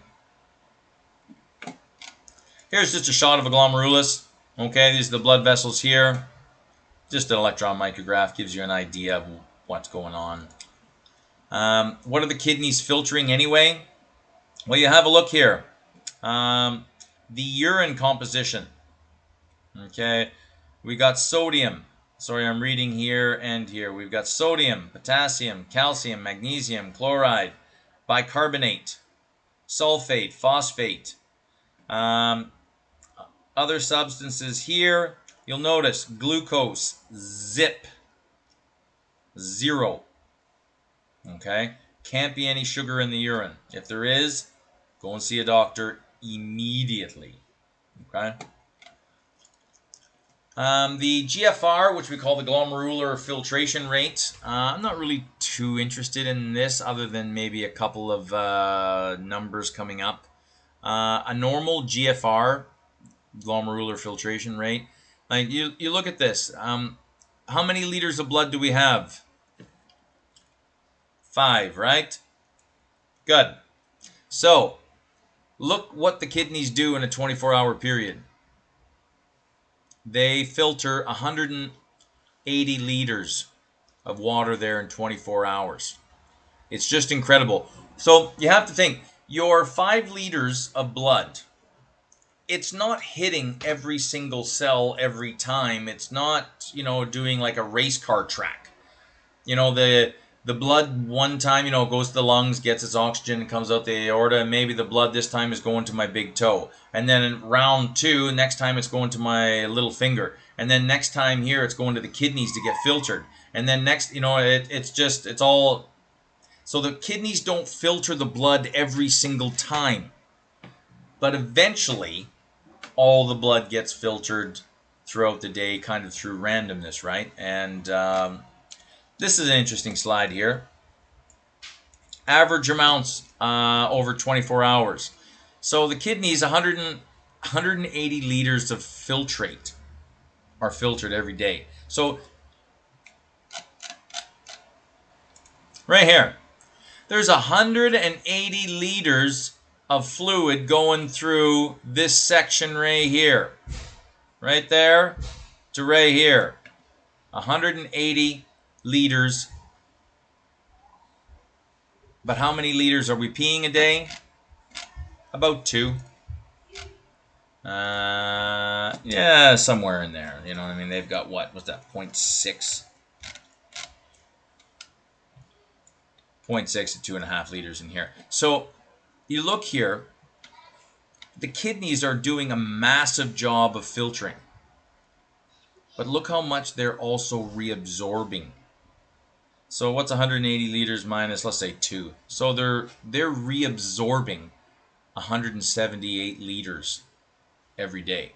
Here's just a shot of a glomerulus. Okay, these are the blood vessels here. Just an electron micrograph gives you an idea of what's going on. What are the kidneys filtering anyway? Well, you have a look here. The urine composition. Okay, we got sodium. Sorry, I'm reading here and here. We've got sodium, potassium, calcium, magnesium, chloride, bicarbonate, sulfate, phosphate. Other substances here. You'll notice glucose, zip. 0. Okay? Can't be any sugar in the urine. If there is, go and see a doctor immediately. Okay? The GFR, which we call the glomerular filtration rate, I'm not really too interested in this other than maybe a couple of numbers coming up. A normal GFR, glomerular filtration rate, like you look at this. How many liters of blood do we have? 5, right? Good. So, look what the kidneys do in a 24-hour period. They filter 180 liters of water there in 24 hours. It's just incredible. So you have to think, your 5 liters of blood, it's not hitting every single cell every time. It's not, doing like a race car track. The blood one time, goes to the lungs, gets its oxygen, and comes out the aorta, and maybe the blood this time is going to my big toe. And then in round 2, next time it's going to my little finger. And then next time here, it's going to the kidneys to get filtered. And then next, it's all... So the kidneys don't filter the blood every single time. But eventually, all the blood gets filtered throughout the day, kind of through randomness, right? And this is an interesting slide here. Average amounts over 24 hours. So the kidneys, 180 liters of filtrate are filtered every day. So right here, there's 180 liters of fluid going through this section right here. Right there to right here. 180 liters. But how many liters are we peeing a day? About 2. Yeah, somewhere in there. They've got what's that, 0.6? 0.6 to 2.5 liters in here. So you look here, the kidneys are doing a massive job of filtering. But look how much they're also reabsorbing. So what's 180 liters minus, let's say, 2? So they're reabsorbing 178 liters every day.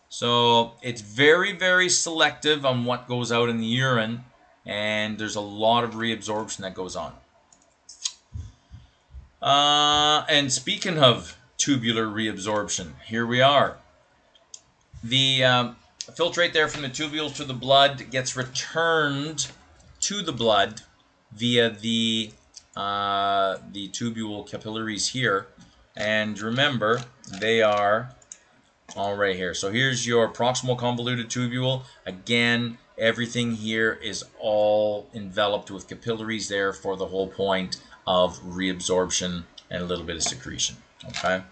So it's very, very selective on what goes out in the urine, and there's a lot of reabsorption that goes on. And speaking of tubular reabsorption, here we are. The filtrate there from the tubules to the blood gets returned to the blood via the tubule capillaries here. And remember, they are all right here. So here's your proximal convoluted tubule. Again, everything here is all enveloped with capillaries there for the whole point of reabsorption and a little bit of secretion. Okay?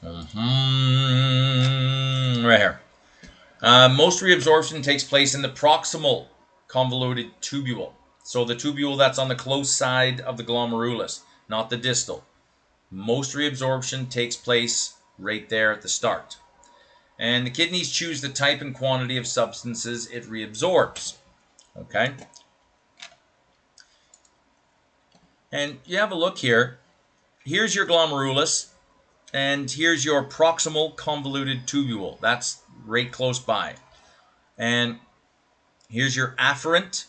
Right here. Most reabsorption takes place in the proximal convoluted tubule. So the tubule that's on the close side of the glomerulus, not the distal. Most reabsorption takes place right there at the start. And the kidneys choose the type and quantity of substances it reabsorbs. Okay? And you have a look here. Here's your glomerulus, and here's your proximal convoluted tubule. That's right close by. And here's your afferent,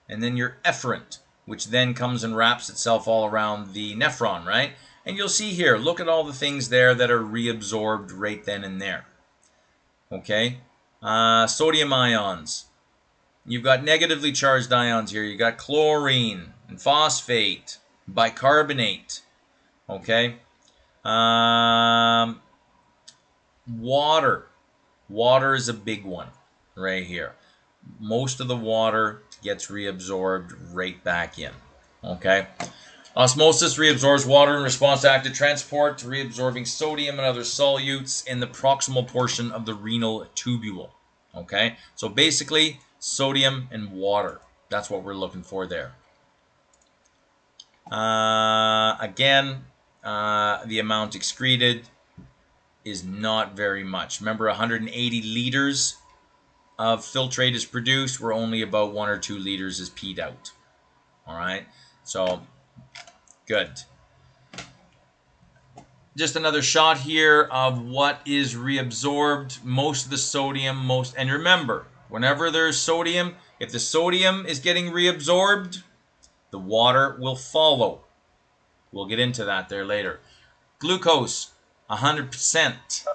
and then your efferent, which then comes and wraps itself all around the nephron, right? And you'll see here, look at all the things there that are reabsorbed right then and there. Okay? Sodium ions. You've got negatively charged ions here. You've got chlorine and phosphate, bicarbonate. Okay? Water. Water is a big one right here. Most of the water gets reabsorbed right back in. Okay? Osmosis reabsorbs water in response to active transport, reabsorbing sodium and other solutes in the proximal portion of the renal tubule. Okay? So basically, sodium and water. That's what we're looking for there. Again, the amount excreted is not very much. Remember, 180 liters of filtrate is produced, where only about 1 or 2 liters is peed out. All right, so good. Just another shot here of what is reabsorbed. Most of the sodium, and remember, whenever there's sodium, if the sodium is getting reabsorbed, the water will follow. We'll get into that there later. Glucose, 100%.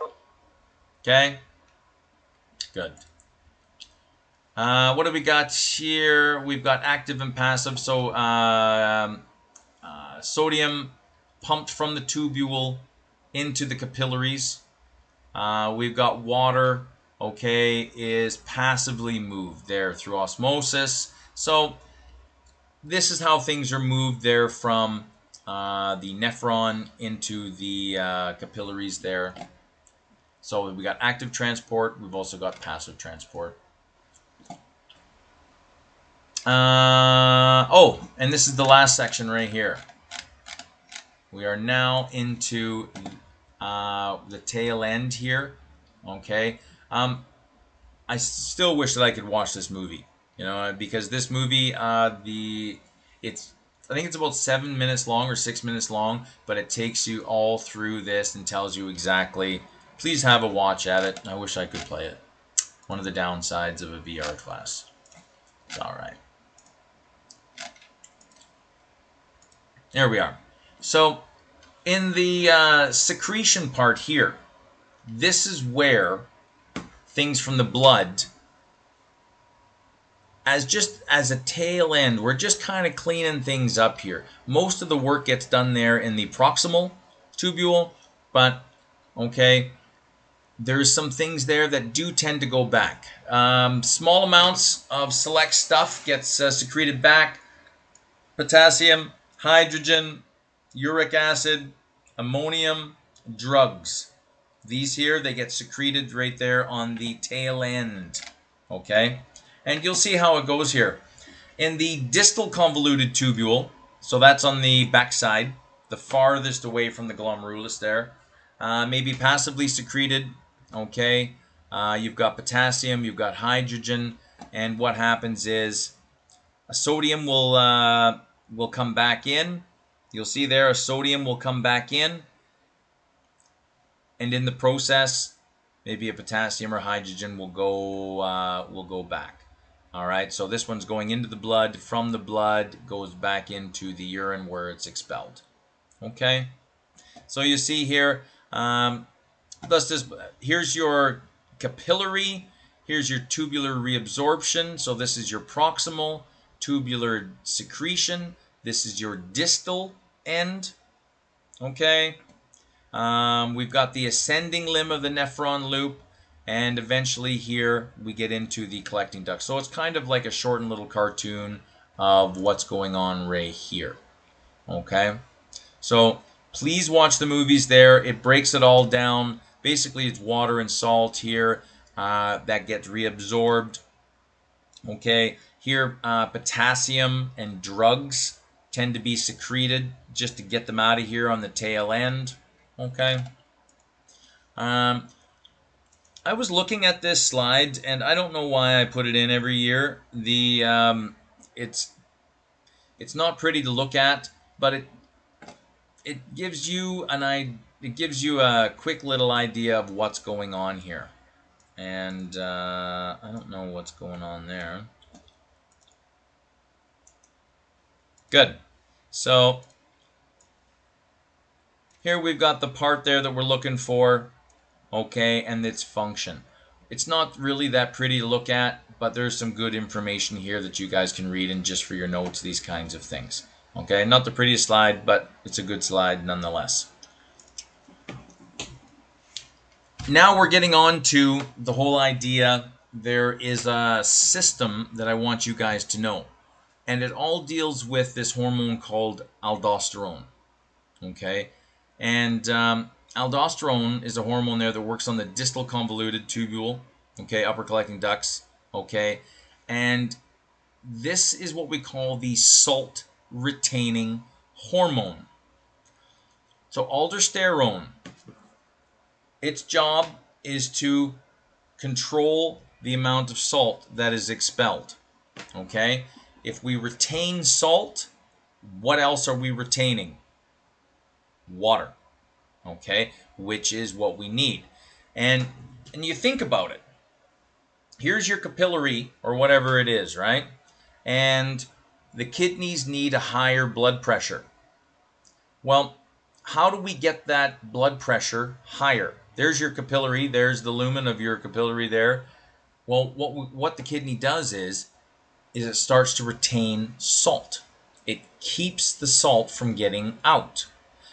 Okay, good. What do we got here? We've got active and passive. So sodium pumped from the tubule into the capillaries. We've got water, okay, is passively moved there through osmosis. So this is how things are moved there from the nephron into the capillaries there. So we got active transport. We've also got passive transport. And this is the last section right here. We are now into the tail end here. Okay. I still wish that I could watch this movie, because this movie, I think it's about 7 minutes long or 6 minutes long, but it takes you all through this and tells you exactly. Please have a watch at it. I wish I could play it. One of the downsides of a VR class. It's all right. There we are. So in the secretion part here, this is where things from the blood, as a tail end, we're just kind of cleaning things up here. Most of the work gets done there in the proximal tubule, but okay, there's some things there that do tend to go back. Small amounts of select stuff gets secreted back. Potassium, hydrogen, uric acid, ammonium, drugs. These here, they get secreted right there on the tail end. Okay? And you'll see how it goes here. In the distal convoluted tubule, so that's on the back side, the farthest away from the glomerulus there, maybe passively secreted. Okay? You've got potassium, you've got hydrogen, and what happens is a sodium will come back in. You'll see there a sodium will come back in, and in the process, maybe a potassium or hydrogen will go back. All right, so this one's going into the blood. From the blood, goes back into the urine where it's expelled. Okay, so you see here, here's your capillary. Here's your tubular reabsorption. So this is your proximal tubular secretion. This is your distal end. Okay. We've got the ascending limb of the nephron loop, and eventually here we get into the collecting duct. So it's kind of like a shortened little cartoon of what's going on right here. Okay. So please watch the movies there. It breaks it all down. Basically, it's water and salt here that gets reabsorbed. Okay. Here, potassium and drugs tend to be secreted just to get them out of here on the tail end. Okay. I was looking at this slide, and I don't know why I put it in every year. It's not pretty to look at, but it gives you a quick little idea of what's going on here. And I don't know what's going on there. Good. So here we've got the part there that we're looking for, okay, and its function. It's not really that pretty to look at, but there's some good information here that you guys can read and just for your notes, these kinds of things. Okay, not the prettiest slide, but it's a good slide nonetheless. Now we're getting on to the whole idea. There is a system that I want you guys to know, and it all deals with this hormone called aldosterone. Okay, and aldosterone is a hormone there that works on the distal convoluted tubule, okay, upper collecting ducts, okay, and this is what we call the salt retaining hormone. So aldosterone, its job is to control the amount of salt that is expelled. Okay? If we retain salt, what else are we retaining? Water. Okay? Which is what we need. And you think about it. Here's your capillary, or whatever it is, right? And the kidneys need a higher blood pressure. Well, how do we get that blood pressure higher? There's your capillary. There's the lumen of your capillary there. Well, what the kidney does is it starts to retain salt. It keeps the salt from getting out.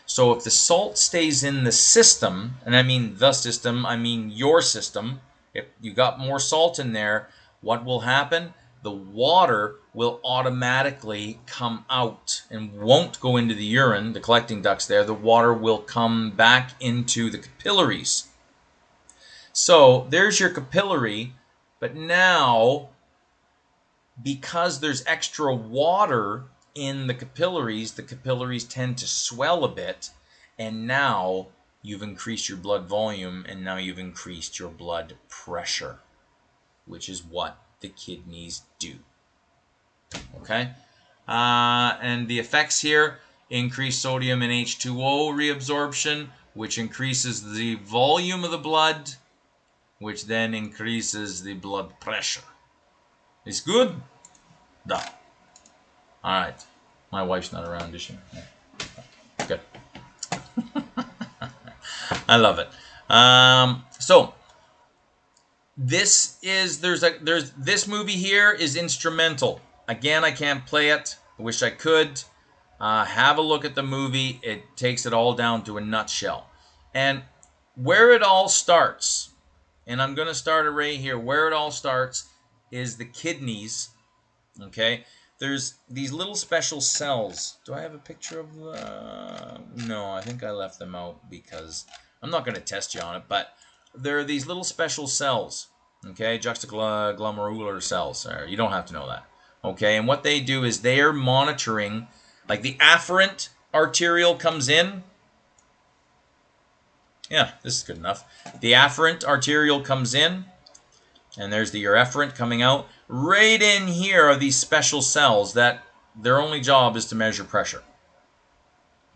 So if the salt stays in the system, and I mean the system, I mean your system, if you got more salt in there, what will happen? The water will automatically come out and won't go into the urine, the collecting ducts there. The water will come back into the capillaries. So there's your capillary, but now, because there's extra water in the capillaries tend to swell a bit, and now you've increased your blood volume, and now you've increased your blood pressure, which is what the kidneys do. Okay? And the effects here, increased sodium and H2O reabsorption, which increases the volume of the blood, which then increases the blood pressure. It's good? No. All right. My wife's not around, is she? Yeah. Good. I love it. So this is there's this movie here is instrumental. Again, I can't play it. I wish I could. Have a look at the movie. It takes it all down to a nutshell. And where it all starts, and I'm going to start it right here. Where it all starts is the kidneys. Okay, there's these little special cells. Do I have a picture of no, I think I left them out because I'm not going to test you on it, but there are these little special cells, okay, juxtaglomerular cells. You don't have to know that, okay, and what they do is they are monitoring, like the afferent arteriole comes in. Yeah, this is good enough. The afferent arteriole comes in, and there's the efferent coming out. Right in here are these special cells that their only job is to measure pressure.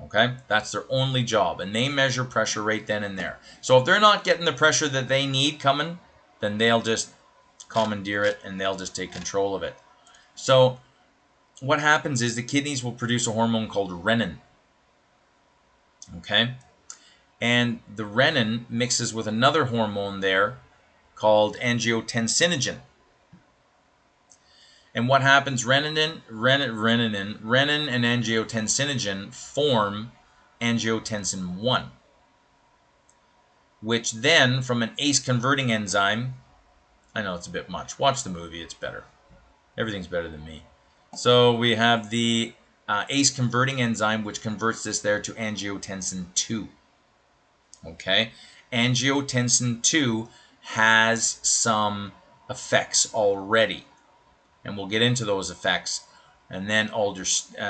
Okay? That's their only job. And they measure pressure right then and there. So if they're not getting the pressure that they need coming, then they'll just commandeer it and they'll just take control of it. So what happens is the kidneys will produce a hormone called renin. Okay? And the renin mixes with another hormone there called angiotensinogen. And what happens? Renin and angiotensinogen form angiotensin 1, which then, from an ACE converting enzyme, I know it's a bit much. Watch the movie, it's better. Everything's better than me. So we have the ACE converting enzyme, which converts this there to angiotensin 2. Okay? Angiotensin 2 has some effects already, and we'll get into those effects. And then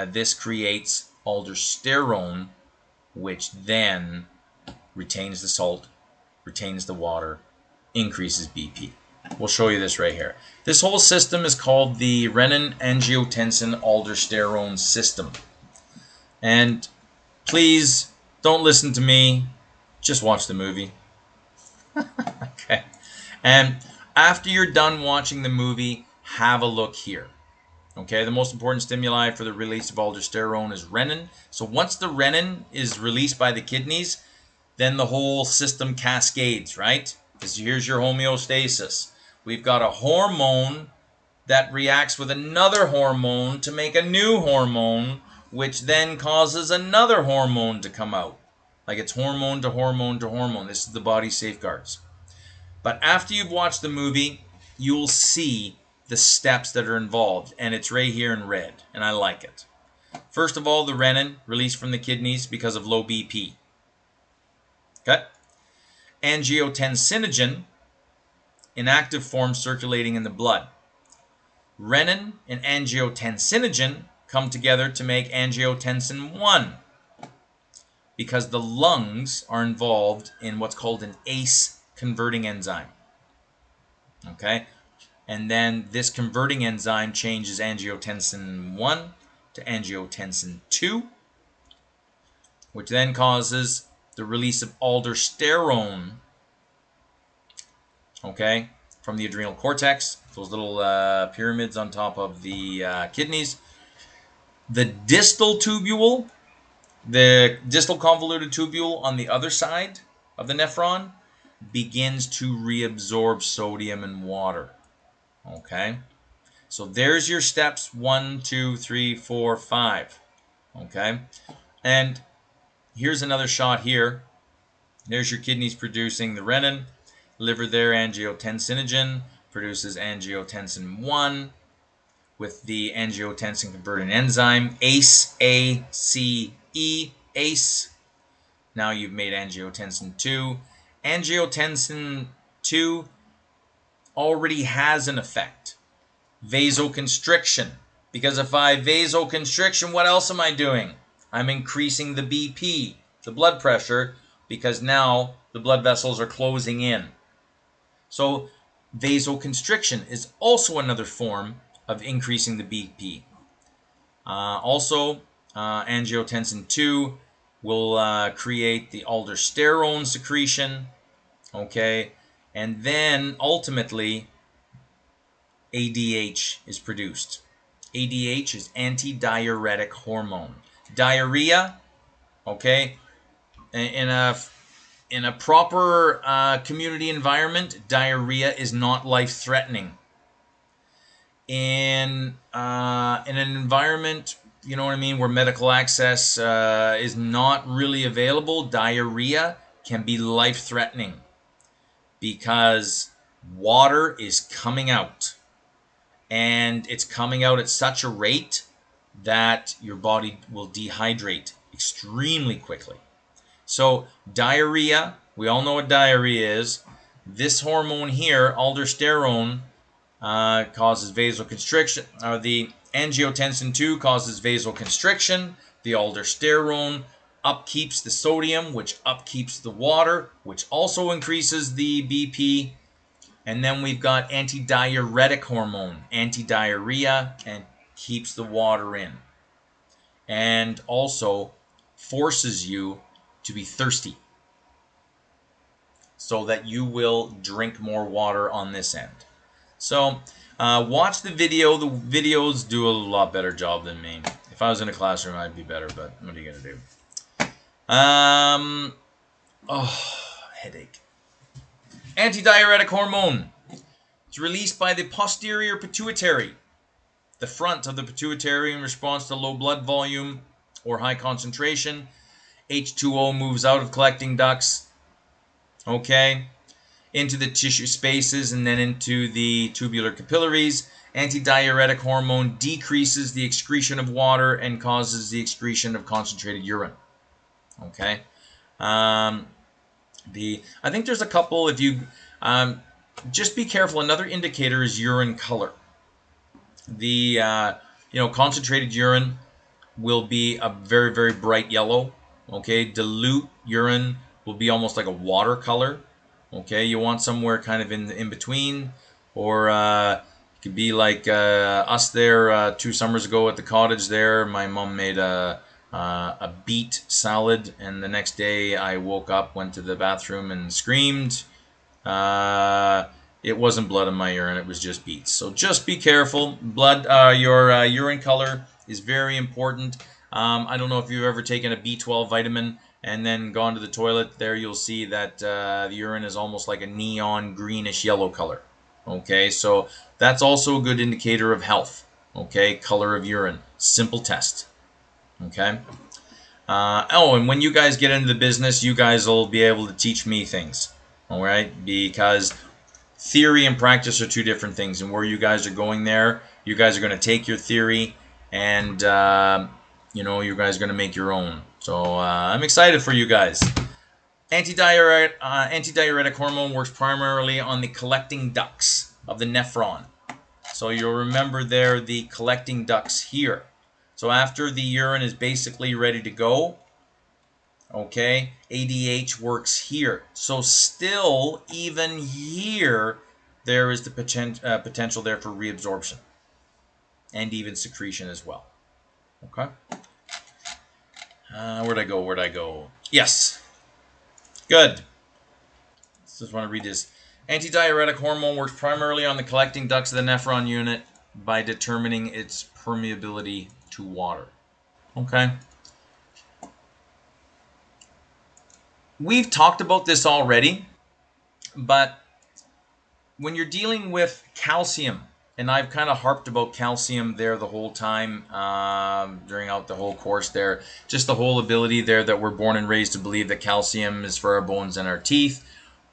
this creates aldosterone, which then retains the salt, retains the water, increases BP. We'll show you this right here. This whole system is called the renin-angiotensin-aldosterone system. And please don't listen to me, just watch the movie. Okay. And after you're done watching the movie, have a look here. Okay, the most important stimuli for the release of aldosterone is renin. So once the renin is released by the kidneys, then the whole system cascades, right? Because here's your homeostasis. We've got a hormone that reacts with another hormone to make a new hormone, which then causes another hormone to come out. Like it's hormone to hormone to hormone. This is the body safeguards. But after you've watched the movie, you'll see the steps that are involved, and it's right here in red, and I like it. First of all, the renin released from the kidneys because of low BP. Okay? Angiotensinogen in active form circulating in the blood. Renin and angiotensinogen come together to make angiotensin 1 because the lungs are involved in what's called an ACE converting enzyme. Okay, and then this converting enzyme changes angiotensin 1 to angiotensin 2, which then causes the release of aldosterone, okay, from the adrenal cortex, those little pyramids on top of the kidneys. The distal tubule, the distal convoluted tubule on the other side of the nephron, begins to reabsorb sodium and water. Okay, so there's your steps 1, 2, 3, 4, 5. Okay, and here's another shot here. There's your kidneys producing the renin, liver there, angiotensinogen produces angiotensin 1 with the angiotensin converting enzyme ACE, ACE. Now you've made angiotensin 2. Angiotensin 2 already has an effect. Vasoconstriction. Because if I vasoconstriction, what else am I doing? I'm increasing the BP, the blood pressure, because now the blood vessels are closing in. So vasoconstriction is also another form of increasing the BP. Also, angiotensin 2 will create the aldosterone secretion, okay, and then ultimately ADH is produced. ADH is antidiuretic hormone. Diarrhea, okay, in a proper community environment, diarrhea is not life-threatening. In an environment, you know what I mean, where medical access is not really available, diarrhea can be life-threatening because water is coming out, and it's coming out at such a rate that your body will dehydrate extremely quickly. So diarrhea, we all know what diarrhea is. This hormone here, aldosterone, causes vasoconstriction, or the angiotensin 2 causes vasoconstriction. The aldosterone upkeeps the sodium, which upkeeps the water, which also increases the BP. And then we've got antidiuretic hormone, anti-diarrhea, and keeps the water in. And also forces you to be thirsty so that you will drink more water on this end. So watch the video. The videos do a lot better job than me. If I was in a classroom, I'd be better, but what are you going to do? Headache. Antidiuretic hormone. It's released by the posterior pituitary, the front of the pituitary, in response to low blood volume or high concentration. H2O moves out of collecting ducts, okay, into the tissue spaces and then into the tubular capillaries. Antidiuretic hormone decreases the excretion of water and causes the excretion of concentrated urine. Okay. I think there's a couple. If you just be careful. Another indicator is urine color. The concentrated urine will be a very, very bright yellow. Okay, dilute urine will be almost like a water color. Okay, you want somewhere kind of in between, or it could be like us there 2 summers ago at the cottage there. My mom made a beet salad, and the next day I woke up, went to the bathroom, and screamed. It wasn't blood in my urine; it was just beets. So just be careful. Blood, your urine color is very important. I don't know if you've ever taken a B12 vitamin and then gone to the toilet. There you'll see that the urine is almost like a neon greenish yellow color. Okay, so that's also a good indicator of health. Okay, color of urine, simple test. Okay. And when you guys get into the business, you guys will be able to teach me things. All right, because theory and practice are 2 different things, and where you guys are going there, you guys are going to take your theory and you guys are going to make your own. So I'm excited for you guys. Antidiuretic hormone works primarily on the collecting ducts of the nephron. So you'll remember there the collecting ducts here. So after the urine is basically ready to go, okay, ADH works here. So still, even here, there is the potential there for reabsorption and even secretion as well. Okay. Where'd I go? Yes. Good. Just want to read this. Antidiuretic hormone works primarily on the collecting ducts of the nephron unit by determining its permeability to water. Okay. We've talked about this already, but when you're dealing with calcium, and I've kind of harped about calcium there the whole time during out the whole course there, just the whole ability there that we're born and raised to believe that calcium is for our bones and our teeth,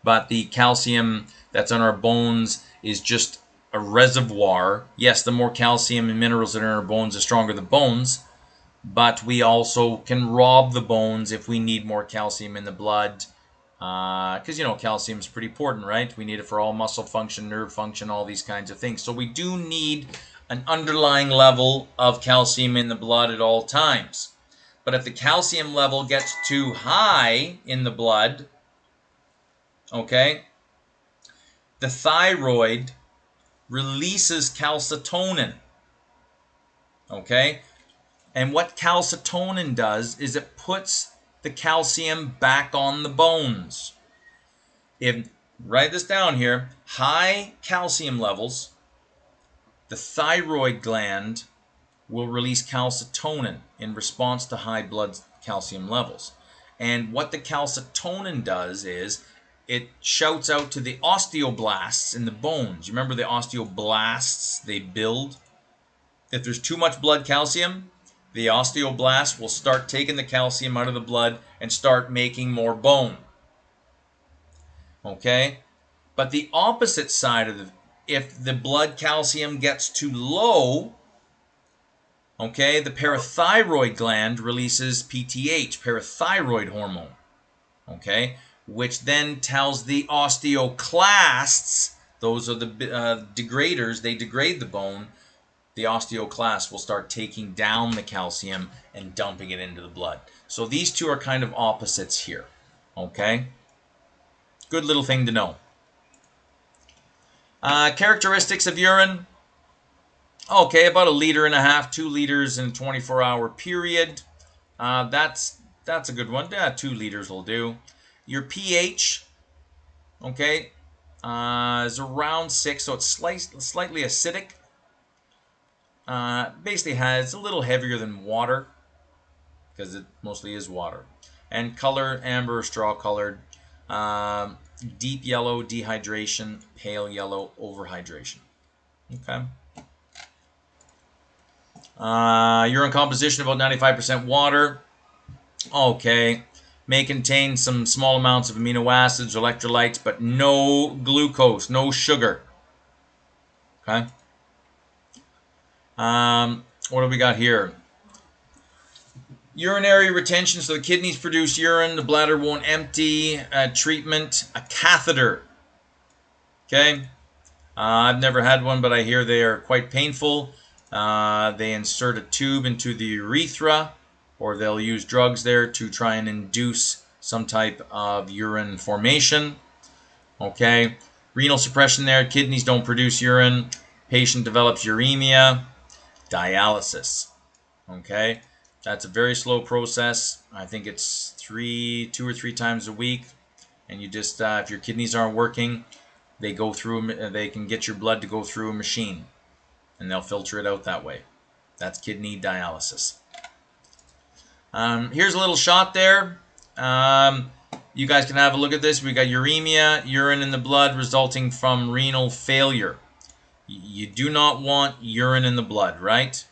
but the calcium that's on our bones is just a reservoir. Yes, the more calcium and minerals that are in our bones, the stronger the bones, but we also can rob the bones if we need more calcium in the blood, because calcium is pretty important, right? We need it for all muscle function, nerve function, all these kinds of things. So we do need an underlying level of calcium in the blood at all times. But if the calcium level gets too high in the blood, okay, the thyroid releases calcitonin, okay? And what calcitonin does is it puts the calcium back on the bones. Write this down here, high calcium levels, the thyroid gland will release calcitonin in response to high blood calcium levels. And what the calcitonin does is it shouts out to the osteoblasts in the bones. You remember the osteoblasts, they build? If there's too much blood calcium, the osteoblasts will start taking the calcium out of the blood and start making more bone. Okay? But the opposite side if the blood calcium gets too low, okay, the parathyroid gland releases PTH, parathyroid hormone, okay, which then tells the osteoclasts, those are the degraders, they degrade the bone, the osteoclasts will start taking down the calcium and dumping it into the blood. So these two are kind of opposites here, okay? Good little thing to know. Characteristics of urine. Okay, about 1.5 liters, 2 liters in a 24-hour period. That's a good one. 2 liters will do. Your pH, okay, is around 6, so it's slightly acidic. Basically it's a little heavier than water because it mostly is water. And color, amber or straw colored. Deep yellow, dehydration. Pale yellow, overhydration. Okay. Urine composition about 95% water. Okay. May contain some small amounts of amino acids, electrolytes, but no glucose, no sugar. Okay. What do we got here? Urinary retention, so the kidneys produce urine, the bladder won't empty. Treatment, a catheter. Okay. I've never had one, but I hear they are quite painful. They insert a tube into the urethra, or they'll use drugs there to try and induce some type of urine formation. Okay. Renal suppression there. Kidneys don't produce urine. Patient develops uremia. Dialysis. Okay. That's a very slow process. I think it's 2 or 3 times a week. And you just, if your kidneys aren't working, they can get your blood to go through a machine. And they'll filter it out that way. That's kidney dialysis. Here's a little shot there. You guys can have a look at this. We got uremia, urine in the blood resulting from renal failure. You do not want urine in the blood, right?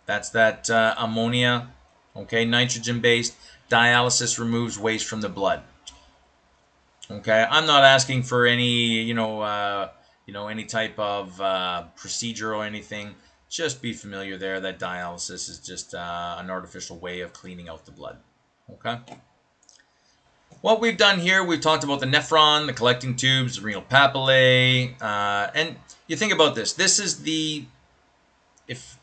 That's that ammonia, okay, nitrogen-based. Dialysis removes waste from the blood. Okay, I'm not asking for any, any type of procedure or anything. Just be familiar there that dialysis is just an artificial way of cleaning out the blood. Okay. What we've done here, we've talked about the nephron, the collecting tubes, the renal papillae, and you think about this. This is the if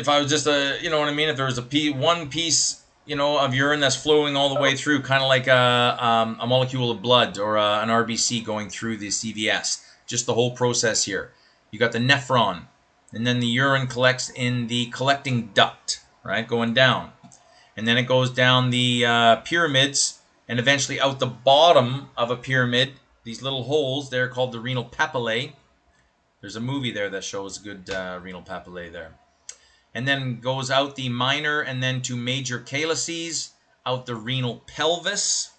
I was just if there was one piece of urine that's flowing all the way through, kind of like a molecule of blood or an RBC going through the CVS. Just the whole process here. You got the nephron, and then the urine collects in the collecting duct, right, going down. And then it goes down the pyramids and eventually out the bottom of a pyramid. These little holes, they're called the renal papillae. There's a movie there that shows good renal papillae there. And then goes out the minor and then to major calyces, out the renal pelvis.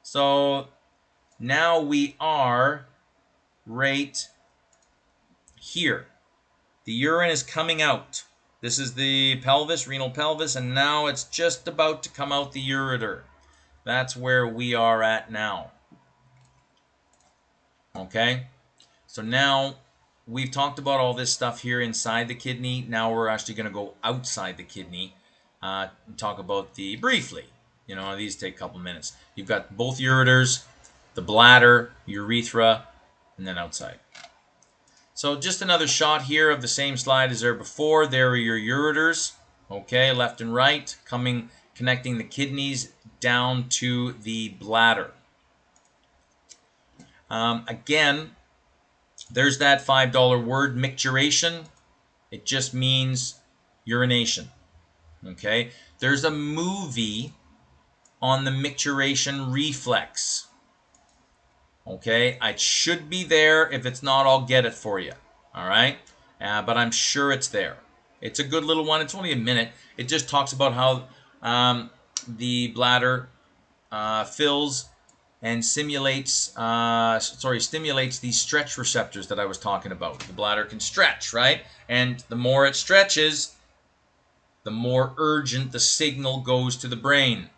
So now we are right here. The urine is coming out. This is the pelvis, renal pelvis, and now it's just about to come out the ureter. That's where we are at now. Okay? So now we've talked about all this stuff here inside the kidney. Now we're actually going to go outside the kidney and talk about briefly. These take a couple minutes. You've got both ureters, the bladder, urethra, and then outside. So just another shot here of the same slide as there before. There are your ureters, okay, left and right, connecting the kidneys down to the bladder. Again, there's that $5 word, micturition. It just means urination, okay? There's a movie on the micturition reflex. Okay, it should be there. If it's not, I'll get it for you. All right, but I'm sure it's there. It's a good little one. It's only a minute. It just talks about how the bladder fills and stimulates these stretch receptors that I was talking about. The bladder can stretch, right? And the more it stretches, the more urgent the signal goes to the brain,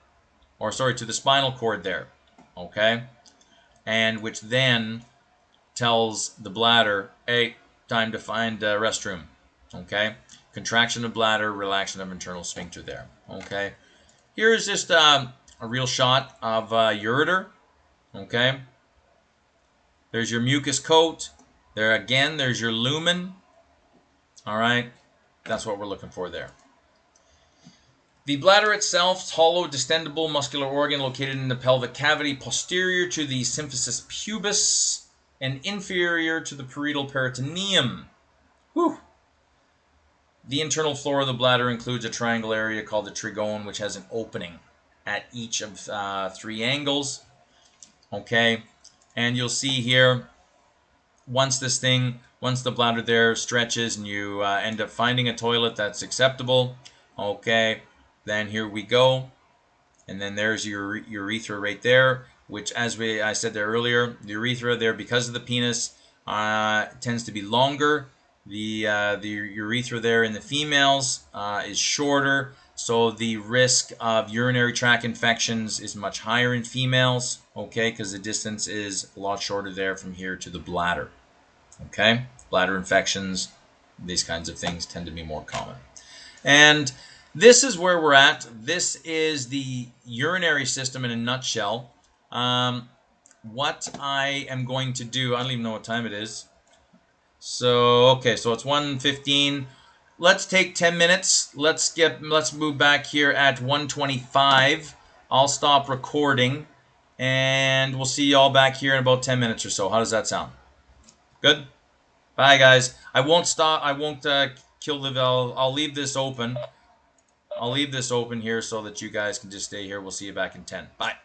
to the spinal cord there. Okay. And which then tells the bladder, hey, time to find a restroom, okay? Contraction of bladder, relaxation of internal sphincter there, okay? Here is just a real shot of ureter, okay? There's your mucus coat. There again, there's your lumen, all right? That's what we're looking for there. The bladder itself is hollow, distendable muscular organ located in the pelvic cavity, posterior to the symphysis pubis and inferior to the parietal peritoneum. Whew. The internal floor of the bladder includes a triangle area called the trigone, which has an opening at each of 3 angles. Okay, and you'll see here, once the bladder there stretches and you end up finding a toilet that's acceptable, okay, then here we go, and then there's your urethra right there, which, as I said there earlier, the urethra there, because of the penis, tends to be longer. The urethra there in the females is shorter, so the risk of urinary tract infections is much higher in females, okay, because the distance is a lot shorter there from here to the bladder, okay? Bladder infections, these kinds of things tend to be more common. And this is where we're at. This is the urinary system in a nutshell. What I am going to do, I don't even know what time it is. So, okay, so it's 1:15. Let's take 10 minutes. Let's move back here at 1:25. I'll stop recording, and we'll see you all back here in about 10 minutes or so. How does that sound? Good? Bye, guys. I won't stop. I won't kill the... I'll leave this open. I'll leave this open here so that you guys can just stay here. We'll see you back in 10. Bye.